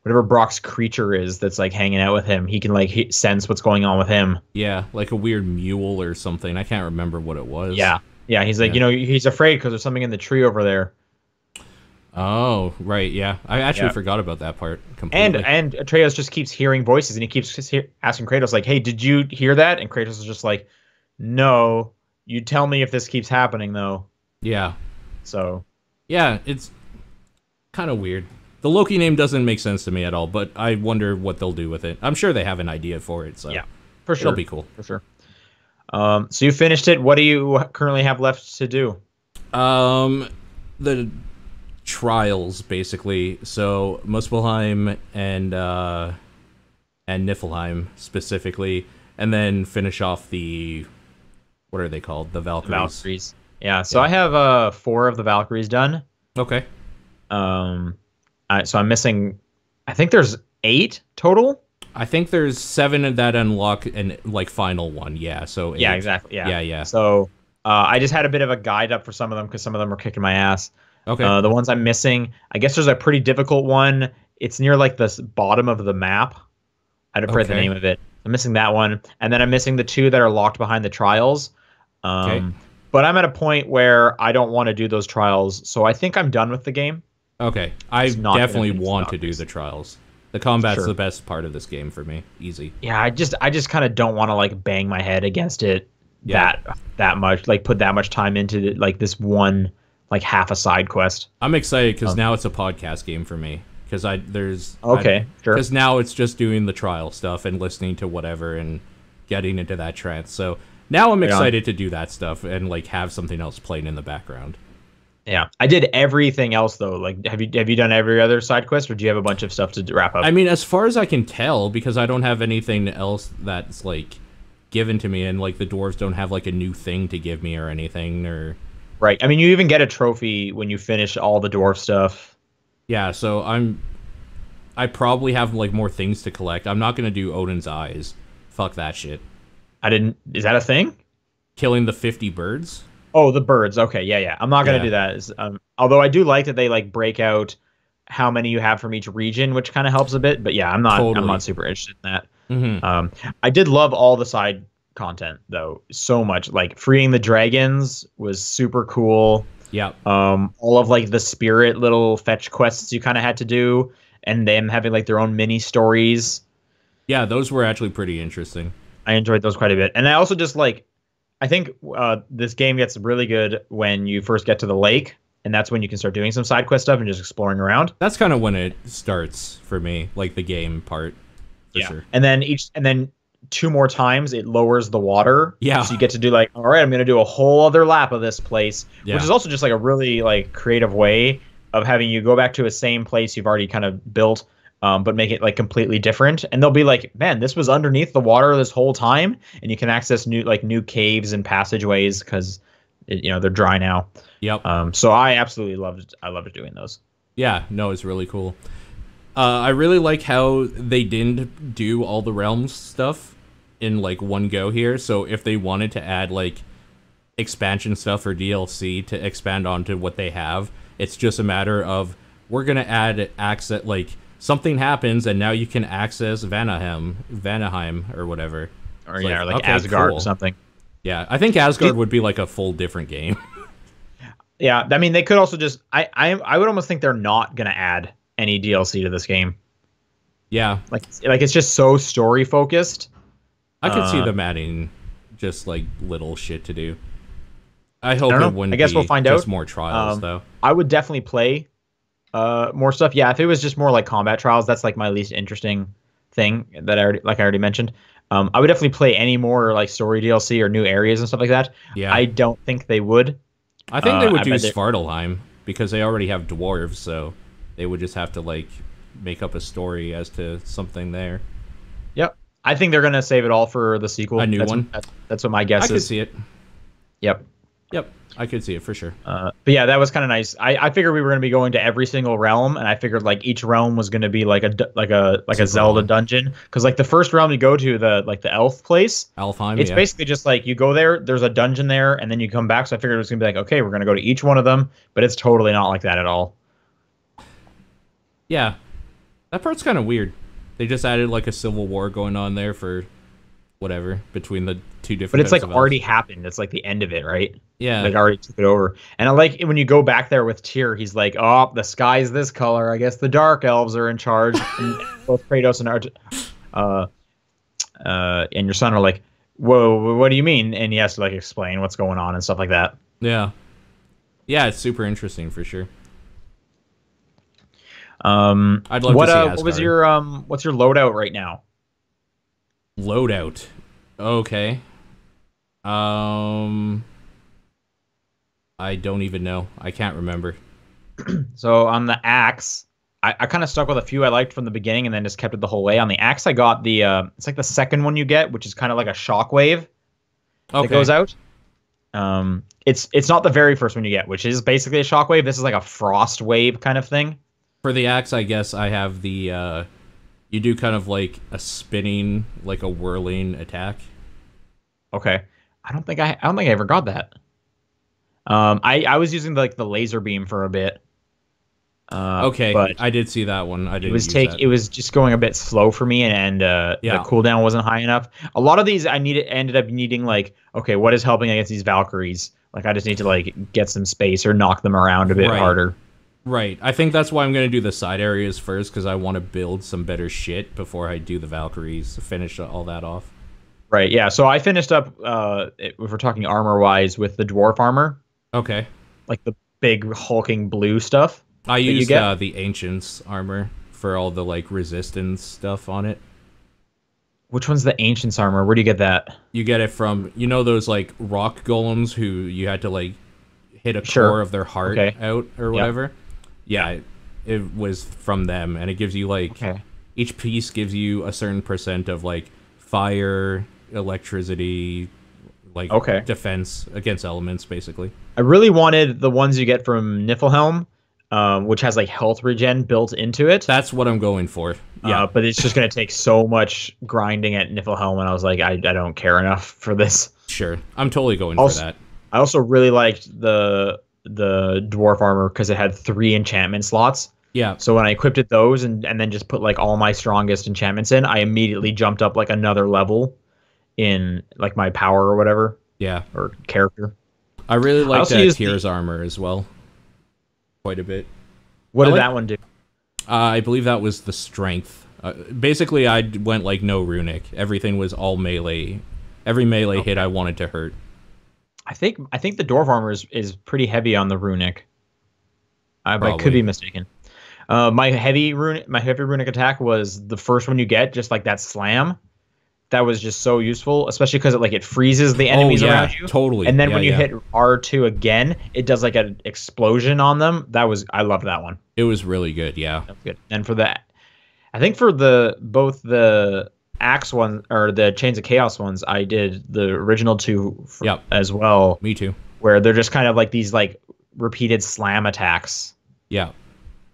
whatever Brock's creature is that's like hanging out with him, he can like sense what's going on with him.
Yeah, like a weird mule or something. I can't remember what it was.
Yeah. He's like, he's afraid because there's something in the tree over there.
Oh, right. Yeah, I actually forgot about that part completely.
And Atreus just keeps hearing voices, and he keeps asking Kratos like, "Hey, did you hear that?" And Kratos is just like, "No. You tell me if this keeps happening, though."
Yeah.
So.
Yeah, it's kind of weird. The Loki name doesn't make sense to me at all, but I wonder what they'll do with it. I'm sure they have an idea for it, so
yeah, for sure.
It'll be cool.
For sure. So you finished it. What do you currently have left to do?
The trials basically. So Muspelheim and Niflheim specifically, and then finish off the, what are they called? The Valkyries.
Valkyries. Yeah. So I have 4 of the Valkyries done.
Okay.
So I'm missing. I think there's 8 total.
I think there's 7 that unlock and like final one. Yeah. So 8.
Yeah, exactly. Yeah.
Yeah.
So I just had a bit of a guide up for some of them because some of them are kicking my ass.
Okay.
The ones I'm missing, I guess there's a pretty difficult one. It's near like the bottom of the map. I don't forget the name of it. I'm missing that one, and then I'm missing the 2 that are locked behind the trials. Okay. But I'm at a point where I don't want to do those trials, so I think I'm done with the game.
Okay. I definitely want to do the trials. The combat's the best part of this game for me. Easy.
Yeah, I just kind of don't want to like bang my head against it that much, like put that much time into like this one like half a side quest.
I'm excited because now it's a podcast game for me. Because
sure.
Because now it's just doing the trial stuff and listening to whatever and getting into that trance. So now I'm excited to do that stuff and like have something else playing in the background.
Yeah, I did everything else though. Like, have you done every other side quest, or do you have a bunch of stuff to wrap up?
I mean, as far as I can tell, because I don't have anything else that's like given to me, and like the dwarves don't have like a new thing to give me or anything, or
right. I mean, you even get a trophy when you finish all the dwarf stuff.
Yeah, so I probably have like more things to collect. I'm not gonna do Odin's eyes. Fuck that shit.
Is that a thing?
Killing the 50 birds?
Oh, the birds. Okay, yeah. I'm not gonna do that. Although I do like that they like break out how many you have from each region, which kind of helps a bit. But yeah, I'm not super interested in that.
Mm-hmm.
I did love all the side content though so much. Like freeing the dragons was super cool.
Yeah.
All of like the spirit little fetch quests you kind of had to do, and them having like their own mini stories.
Yeah, those were actually pretty interesting.
I enjoyed those quite a bit, and I also just like, I think this game gets really good when you first get to the lake, and that's when you can start doing some side quest stuff and just exploring around.
That's kind of when it starts for me, like the game part. For sure.
And then 2 more times it lowers the water.
Yeah.
So you get to do like, all right, I'm going to do a whole other lap of this place, which is also just like a really like creative way of having you go back to a same place you've already kind of built, but make it like completely different. And they'll be like, man, this was underneath the water this whole time, and you can access new caves and passageways because they're dry now.
Yep.
So I absolutely loved doing those.
Yeah. No, it's really cool. I really like how they didn't do all the realms stuff in like one go here. So if they wanted to add like expansion stuff or DLC to expand onto what they have, it's just a matter of we're gonna add access. Like something happens and now you can access Vanaheim or whatever.
Or or like okay, Asgard or something.
Yeah, I think Asgard would be like a full different game.
Yeah, I mean they could also just I would almost think they're not gonna add any DLC to this game.
Yeah.
Like it's just so story focused.
I could see them adding just like little shit to do. I hope it wouldn't.
I guess we'll find out.
Just more trials though.
I would definitely play more stuff. Yeah, if it was just more like combat trials, that's like my least interesting thing that I already mentioned. I would definitely play any more like story DLC or new areas and stuff like that.
Yeah.
I don't think they would.
I think they would do Svartalheim because they already have dwarves, so they would just have to like make up a story as to something there.
Yep. I think they're gonna save it all for the sequel.
A new one.
That's what my guess is.
I could see it.
Yep.
I could see it for sure.
But yeah, that was kind of nice. I figured we were gonna be going to every single realm, and I figured like each realm was gonna be like a Zelda dungeon. Because like the first realm you go to, the elf place,
Alfheim,
it's basically just like you go there. There's a dungeon there, and then you come back. So I figured it was gonna be like, okay, we're gonna go to each one of them, but it's totally not like that at all.
Yeah, that part's kind of weird. They just added like a civil war going on there for whatever between the two different.
But it's like already happened. It's like the end of it, right?
Yeah,
it already took it over. And I like when you go back there with Tyr. He's like, "Oh, the sky's this color. I guess the dark elves are in charge." And both Kratos and your son are like, "Whoa, what do you mean?" And he has to like explain what's going on and stuff like that.
Yeah, it's super interesting for sure.
I'd love to see Asgard. What's your loadout right now?
Loadout. Okay. I don't even know. I can't remember.
So on the axe, I kind of stuck with a few I liked from the beginning and then just kept it the whole way. On the axe, I got the it's like the second one you get, which is kind of like a shockwave that goes out. It's not the very first one you get, which is basically a shockwave. This is like a frost wave kind of thing.
For the axe, I guess I have the you do kind of like a spinning, like a whirling attack.
Okay. I don't think I ever got that. I was using like the laser beam for a bit.
Okay, but I did see that one. I didn't.
It was just going a bit slow for me, and the cooldown wasn't high enough. A lot of these ended up needing like, okay, what is helping against these Valkyries? Like I just need to like get some space or knock them around a bit harder.
Right. I think that's why I'm gonna do the side areas first because I want to build some better shit before I do the Valkyries. Finish all that off.
Right. Yeah. So I finished up. If we're talking armor wise, with the dwarf armor.
Okay.
Like the big hulking blue stuff.
I used the Ancients armor for all the like resistance stuff on it.
Which one's the Ancients armor? Where do you get that?
You get it from, you know, those like rock golems who you had to like hit a core of their heart out or whatever. Yeah, it was from them, and it gives you like each piece gives you a certain percent of like fire, electricity, like defense against elements, basically.
I really wanted the ones you get from Niflheim. Which has like health regen built into it.
That's what I'm going for. Yeah,
but it's just going to take so much grinding at Niflheim, and I was like, I don't care enough for this.
Sure, I'm totally going for that.
I also really liked the dwarf armor because it had 3 enchantment slots.
Yeah.
So when I equipped it those and then just put like all my strongest enchantments in, I immediately jumped up like another level in like my power or whatever.
Yeah.
Or character.
I really liked Tyr's armor as well. Quite a bit.
What did that one do?
I believe that was the strength. Basically, I went like no runic. Everything was all melee. Every melee hit I wanted to hurt.
I think the dwarf armor is pretty heavy on the runic. I could be mistaken. My heavy runic attack was the first one you get, just like that slam. That was just so useful, especially because it freezes the enemies around you.
Totally.
And then when you hit R2 again, it does like an explosion on them. I loved that one.
It was really good, yeah.
That was good. And for that, I think for both the Axe one or the Chains of Chaos ones, I did the original 2 as well.
Me too.
Where they're just kind of like these like repeated slam attacks.
Yeah.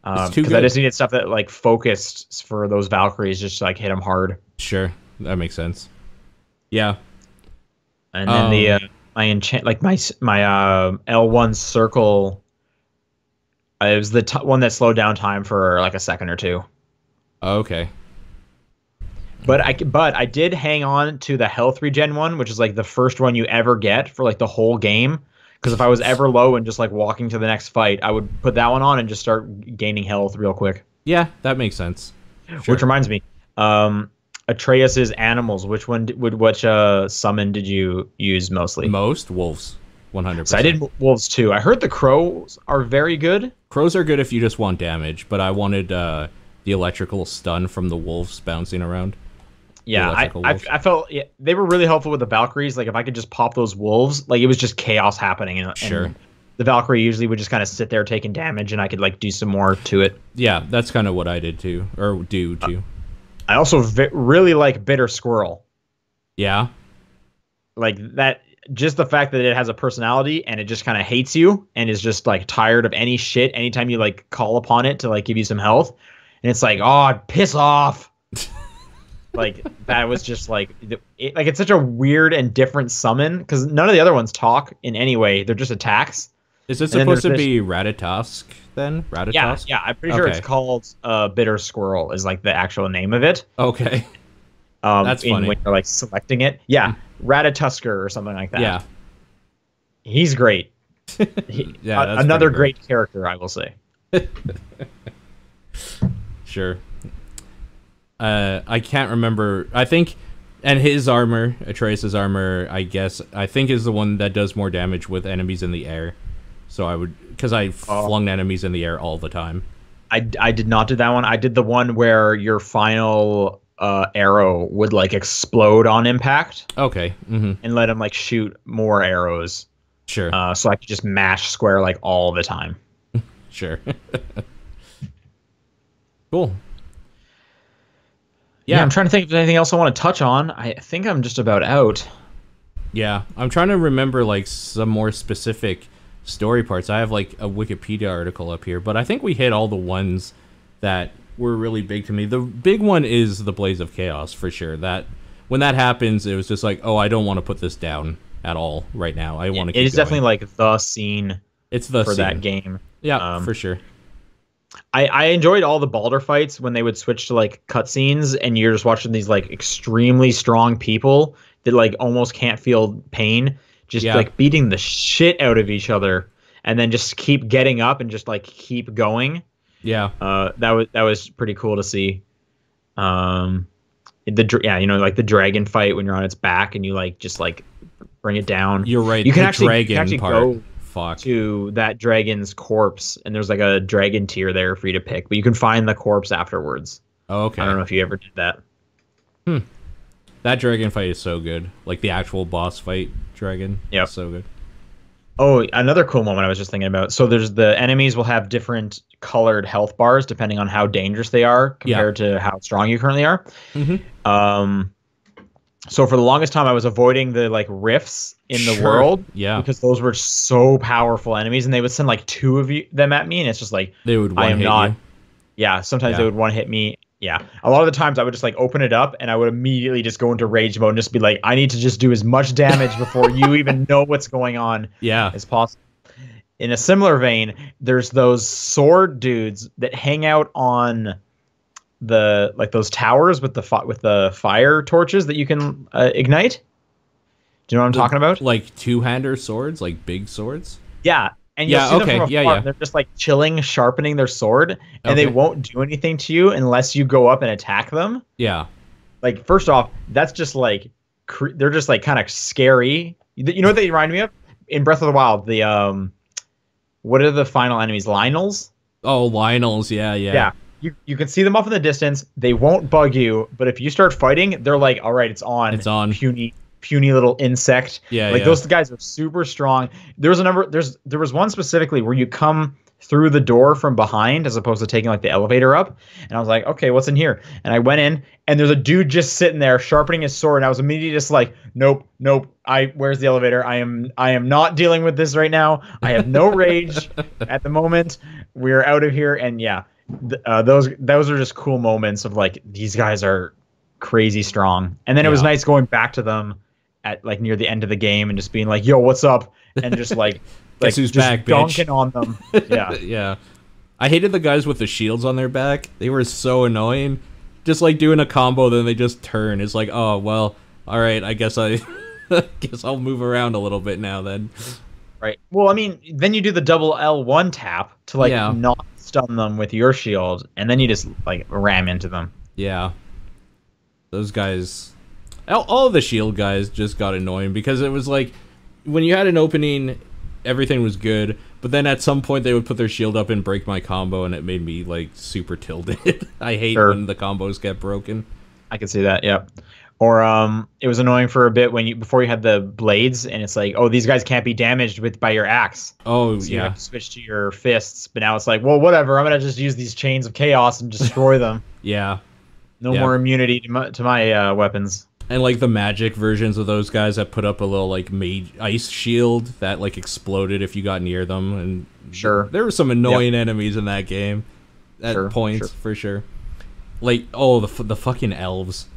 Because I just needed stuff that like focused for those Valkyries, just to, like hit them hard.
Sure. That makes sense. Yeah.
And then my L1 circle, it was the one that slowed down time for like a second or two.
Okay.
But I did hang on to the health regen one, which is like the first one you ever get for like the whole game. Because if I was ever low and just like walking to the next fight, I would put that one on and just start gaining health real quick.
Yeah, that makes sense.
Sure. Which reminds me, Atreus's animals. Which summon did you use mostly?
Most wolves, 100%.
So I did wolves too. I heard the crows are very good.
Crows are good if you just want damage, but I wanted the electrical stun from the wolves bouncing around.
Yeah, I felt they were really helpful with the Valkyries. Like if I could just pop those wolves, like it was just chaos happening. And the Valkyrie usually would just kind of sit there taking damage, and I could like do some more to it.
Yeah, that's kind of what I did too, or do too.
I also really like Bitter Squirrel.
Yeah.
Like that, just the fact that it has a personality and it just kind of hates you and is just like tired of any shit anytime you like call upon it to like give you some health. And it's like, oh, piss off. Like that was just like it's such a weird and different summon because none of the other ones talk in any way. They're just attacks.
Is it supposed to be Ratatosk then? Ratatosk?
Yeah, I'm pretty sure it's called Bitter Squirrel is like the actual name of it.
Okay. That's funny.
When you're like selecting it. Yeah, Ratatusker or something like that.
Yeah.
He's great.
Yeah,
another great character, I will say.
Sure. I can't remember. I think, and his armor, Atreus' armor, I think is the one that does more damage with enemies in the air. So I would, because I flung enemies in the air all the time.
I did not do that one. I did the one where your final arrow would like explode on impact.
Okay. Mm-hmm.
And let him like shoot more arrows.
Sure.
So I could just mash square like all the time.
Sure. Cool.
Yeah, I'm trying to think if there's anything else I want to touch on. I think I'm just about out.
Yeah, I'm trying to remember like some more specific story parts. I have like a Wikipedia article up here, but I think we hit all the ones that were really big to me. The big one is the Blaze of Chaos for sure. That when that happens, it was just like, oh, I don't want to put this down at all right now. I want to keep
It is
going.
definitely like the scene.
It's the
for
scene.
that game.
Yeah, for sure.
I enjoyed all the Baldur fights when they would switch to like cutscenes and you're just watching these like extremely strong people that like almost can't feel pain, just like beating the shit out of each other and then just keep getting up and just like keep going.
Yeah.
That was pretty cool to see. You know, like the dragon fight when you're on its back and you like just like bring it down.
You're right.
You can
the
actually,
dragon part.
go to that dragon's corpse, and there's like a dragon tier there for you to pick, but you can find the corpse afterwards.
Oh, okay.
I don't know if you ever did that.
That dragon fight is so good. Like the actual boss fight dragon.
Yeah,
so good.
Oh, another cool moment I was just thinking about. So there's the enemies will have different colored health bars depending on how dangerous they are compared to how strong you currently are. So for the longest time, I was avoiding the like rifts in the world, because those were so powerful enemies, and they would send like two of them at me, and it's just like
they would one hit you.
Yeah, sometimes they would one hit me. Yeah, a lot of the times I would just like open it up, and I would immediately just go into rage mode and just be like, I need to just do as much damage before you even know what's going on. As possible. In a similar vein, there's those sword dudes that hang out on the like those towers with the fire torches that you can ignite. Do you know what I'm talking about?
Like two-hander swords, like big swords.
Yeah, and you'll see them from afar, and they're just like chilling, sharpening their sword, and they won't do anything to you unless you go up and attack them.
Yeah,
like first off, that's just like they're just like kind of scary. You know what they remind me of? In Breath of the Wild, the what are the final enemies? Lionels?
Oh, Lionels, yeah.
You can see them off in the distance. They won't bug you, but if you start fighting, they're like, all right, it's on.
It's on.
Puny little insect.
Yeah,
those guys are super strong. There was one specifically where you come through the door from behind as opposed to taking like the elevator up. And I was like, okay, what's in here? And I went in, and there's a dude just sitting there sharpening his sword. And I was immediately just like, nope. Where's the elevator? I am not dealing with this right now. I have no rage at the moment. We're out of here. And yeah. Those are just cool moments of like these guys are crazy strong, and then it was nice going back to them at like near the end of the game and just being like, "Yo, what's up?" and just like
Guess who's
just
back,
dunking
bitch.
on them. Yeah,
I hated the guys with the shields on their back. They were so annoying. Just like doing a combo, then they just turn. It's like, oh well, all right. I guess guess I'll move around a little bit now then.
Right. Well, I mean, then you do the double L1 tap to like not stun them with your shield, and then you just like ram into them.
Yeah. Those guys, all of the shield guys just got annoying because it was like when you had an opening, everything was good, but then at some point they would put their shield up and break my combo, and it made me like super tilted. I hate when the combos get broken.
I can see that. Yep. Or it was annoying for a bit before you had the blades, and it's like, oh, these guys can't be damaged by your axe.
Oh,
so you have to switch to your fists. But now it's like, well, whatever. I'm gonna just use these chains of chaos and destroy them. No more immunity to my weapons.
And like the magic versions of those guys that put up a little like ice shield that like exploded if you got near them. And there were some annoying enemies in that game at points for sure. Like the fucking elves.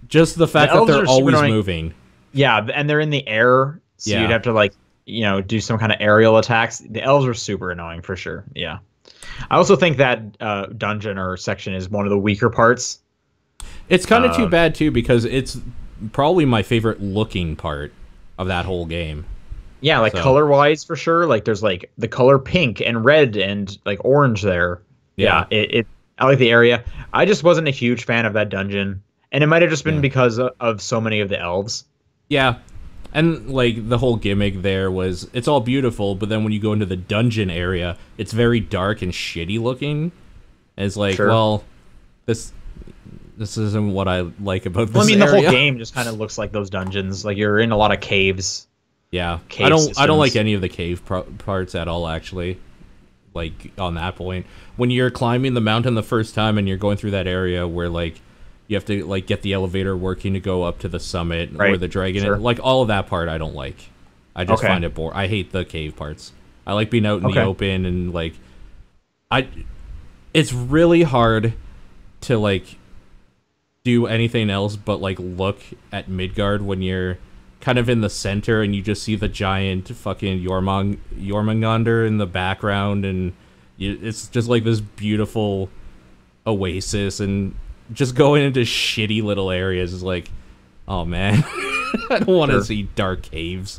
Just the fact that they're always moving. Yeah, and they're in the air, so you'd have to like, do some kind of aerial attacks. The elves are super annoying for sure. Yeah. I also think that dungeon or section is one of the weaker parts. It's kind of too bad too because it's probably my favorite looking part of that whole game. Yeah, like color-wise for sure. Like there's like the color pink and red and like orange there. Yeah, I like the area. I just wasn't a huge fan of that dungeon. And it might have just been because of so many of the elves. Yeah. And, like, the whole gimmick there was, it's all beautiful, but then when you go into the dungeon area, it's very dark and shitty looking. And it's like, well, this isn't what I like about this area. The whole game just kind of looks like those dungeons. Like, you're in a lot of caves. Yeah,
cave
I don't like
systems.
any of the cave parts at all, actually. Like, on that point, when you're climbing the mountain the first time and you're going through that area where, like, you have to, like, get the elevator working to go up to the summit where the dragon is, like, all of that part I don't like. I just find it boring. I hate the cave parts. I like being out in the open and, like, it's really hard to, like, do anything else but, like, look at Midgard when you're kind of in the center and you just see the giant fucking Jormungandr in the background, and it's just like this beautiful oasis, and just going into shitty little areas is like, oh man. I don't want to see dark caves.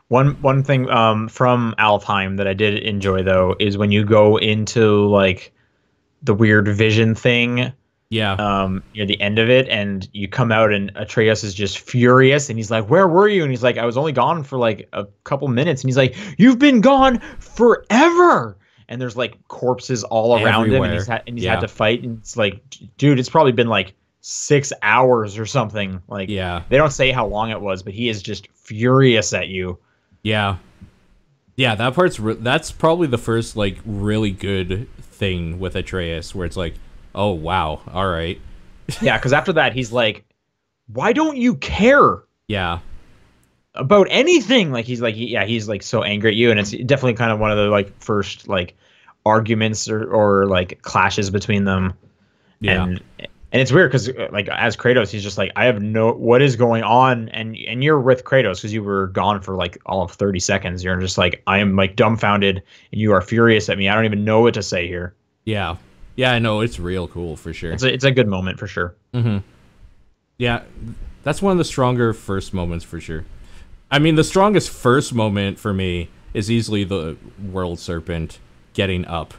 One thing from Alfheim that I did enjoy though is when you go into like the weird vision thing.
Yeah.
Near the end of it, and you come out, and Atreus is just furious, and he's like, "Where were you?" And he's like, "I was only gone for like a couple minutes." And he's like, "You've been gone forever." And there's like corpses all around him, and he's had to fight. And it's like, dude, it's probably been like 6 hours or something. Like, they don't say how long it was, but he is just furious at you.
Yeah. Yeah, that part's that's probably the first like really good thing with Atreus, where it's like, oh wow, all right.
Yeah, because after that he's like, why don't you care?
Yeah.
About anything? Like he's like so angry at you, and it's definitely kind of one of the like first like arguments or like clashes between them.
Yeah.
And it's weird because like as Kratos, he's just like, I have no what is going on, and you're with Kratos because you were gone for like all of 30 seconds. You're just like, I am like dumbfounded, and you are furious at me. I don't even know what to say here.
Yeah. Yeah, I know, it's real cool for sure.
It's a good moment for sure.
Mm-hmm. Yeah, that's one of the stronger first moments for sure. I mean, the strongest first moment for me is easily the World Serpent getting up.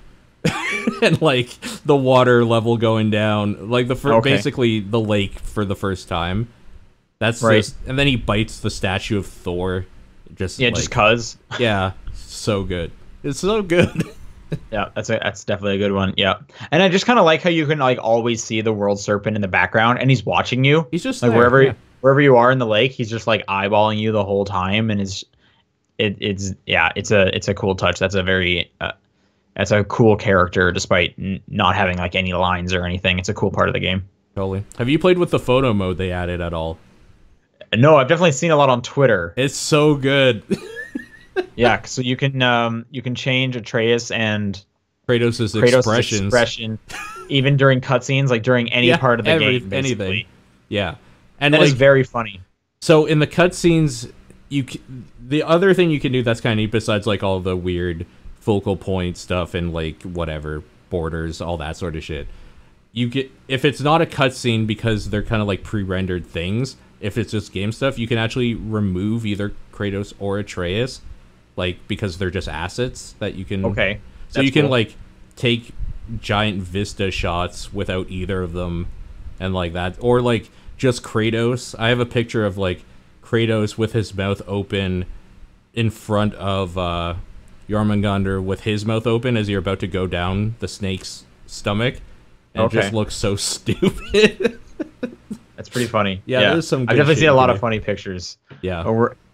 And like the water level going down, like basically the lake for the first time. That's just, and then he bites the statue of Thor. Just
cause.
Yeah, so good. It's so good.
Yeah, that's definitely a good one. Yeah, and I just kind of like how you can like always see the World Serpent in the background, and he's watching you.
He's just
like
there,
wherever you are in the lake, he's just like eyeballing you the whole time, and it's a cool touch. That's a very that's a cool character, despite not having like any lines or anything. It's a cool part of the game.
Totally. Have you played with the photo mode they added at all?
No, I've definitely seen a lot on Twitter.
It's so good.
Yeah, so you can change Atreus and
Kratos' expression
even during cutscenes, like during any part of the game, basically.
Anything. Yeah, and
that is very funny.
So in the cutscenes, the other thing you can do that's kind of neat, besides like all the weird focal point stuff and like whatever borders, all that sort of shit, you get, if it's not a cutscene because they're kind of like pre-rendered things, if it's just game stuff, you can actually remove either Kratos or Atreus, like because they're just assets that you can.
Okay.
So you can like take giant vista shots without either of them, and like that, or like just Kratos. I have a picture of like Kratos with his mouth open in front of Jormungandr with his mouth open as you're about to go down the snake's stomach, and it just looks so stupid.
That's pretty funny.
Yeah, there's some.
I've definitely seen a lot of funny pictures.
Yeah.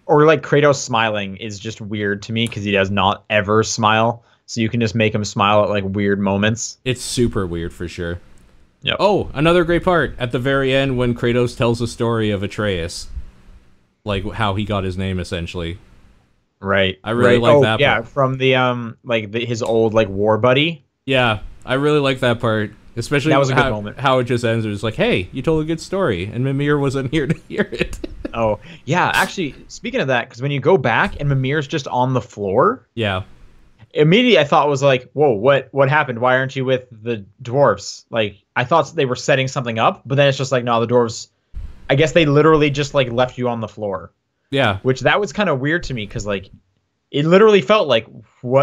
Or like Kratos smiling is just weird to me because he does not ever smile. So you can just make him smile at like weird moments.
It's super weird for sure.
Yep.
Oh, another great part at the very end when Kratos tells the story of Atreus, like how he got his name essentially.
Right.
I really like that part.
Yeah, from the his old like war buddy.
Yeah, I really like that part. Especially
that was a good moment.
How it just ends. It was like, hey, you told a good story, and Mimir wasn't here to hear it.
Oh, yeah. Actually, speaking of that, because when you go back and Mimir's just on the floor.
Yeah.
Immediately, I thought was like, whoa, what happened? Why aren't you with the dwarfs? Like, I thought they were setting something up, but then it's just like, no, the dwarves, I guess they literally just like left you on the floor.
Yeah.
Which that was kind of weird to me because like, it literally felt like,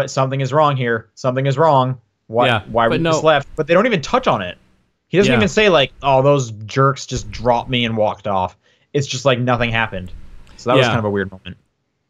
something is wrong here. Something is wrong. Why were we just left? But they don't even touch on it. He doesn't even say like, oh, those jerks just dropped me and walked off. It's just like nothing happened. So that was kind of a weird moment.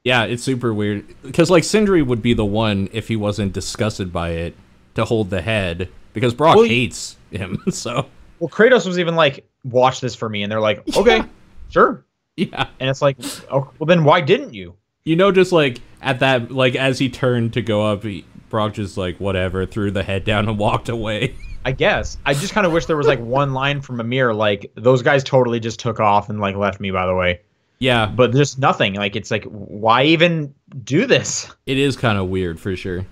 Yeah, it's super weird. Because like Sindri would be the one, if he wasn't disgusted by it, to hold the head. Because Brock hates him, so.
Well, Kratos was even like, watch this for me. And they're like, okay, sure.
Yeah.
And it's like, oh, well then why didn't you?
just like at that, like as he turned to go up, Brock just like whatever, threw the head down and walked away.
I guess. I just kind of wish there was like one line from Amir, like those guys totally just took off and like left me, by the way.
Yeah.
But there's nothing. Like it's like, why even do this?
It is kind of weird for sure.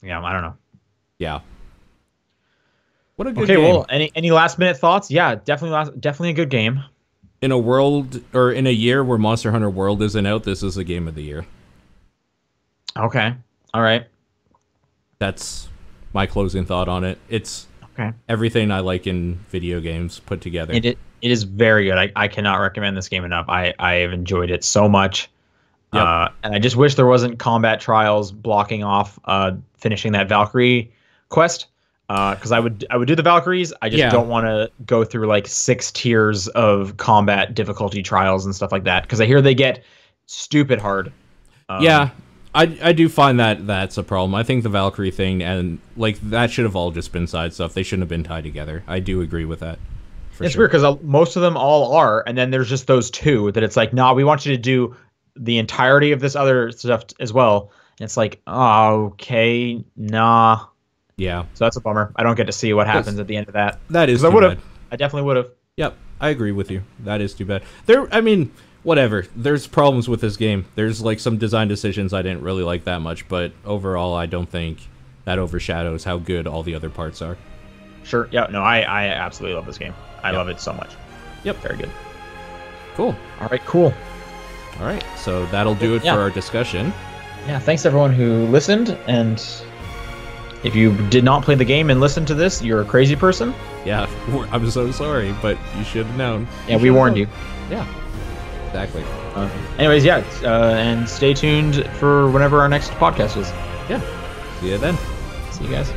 Yeah, I don't know.
Yeah. What a good game.
Okay, well, any last minute thoughts? Yeah, definitely a good game.
In a world or in a year where Monster Hunter World isn't out, this is the game of the year.
Okay. All right.
That's my closing thought on it. It's everything I like in video games put together.
It is very good. I cannot recommend this game enough. I have enjoyed it so much. Yep. And I just wish there wasn't combat trials blocking off finishing that Valkyrie quest. Because I would do the Valkyries. I just don't want to go through like 6 tiers of combat difficulty trials and stuff like that. Because I hear they get stupid hard.
I do find that that's a problem. I think the Valkyrie thing and like that should have all just been side stuff. They shouldn't have been tied together. I do agree with that.
It's weird because most of them all are, and then there's just those 2 that it's like, nah, we want you to do the entirety of this other stuff as well. And it's like, oh, okay, nah.
Yeah.
So that's a bummer. I don't get to see what happens at the end of that.
That is.
I would have. I definitely would have.
Yep, I agree with you. That is too bad. Whatever. There's problems with this game. There's like some design decisions I didn't really like that much, but overall, I don't think that overshadows how good all the other parts are.
Sure. Yeah. No, I absolutely love this game. I love it so much.
Yep.
Very good.
Cool.
All right. Cool.
All right. So that'll do it for our discussion.
Yeah. Thanks everyone who listened, and if you did not play the game and listen to this, you're a crazy person.
Yeah. I'm so sorry, but you should have known.
Yeah, we warned you.
Yeah. Exactly.
Anyways, and stay tuned for whenever our next podcast is.
Yeah. See you then.
See you guys.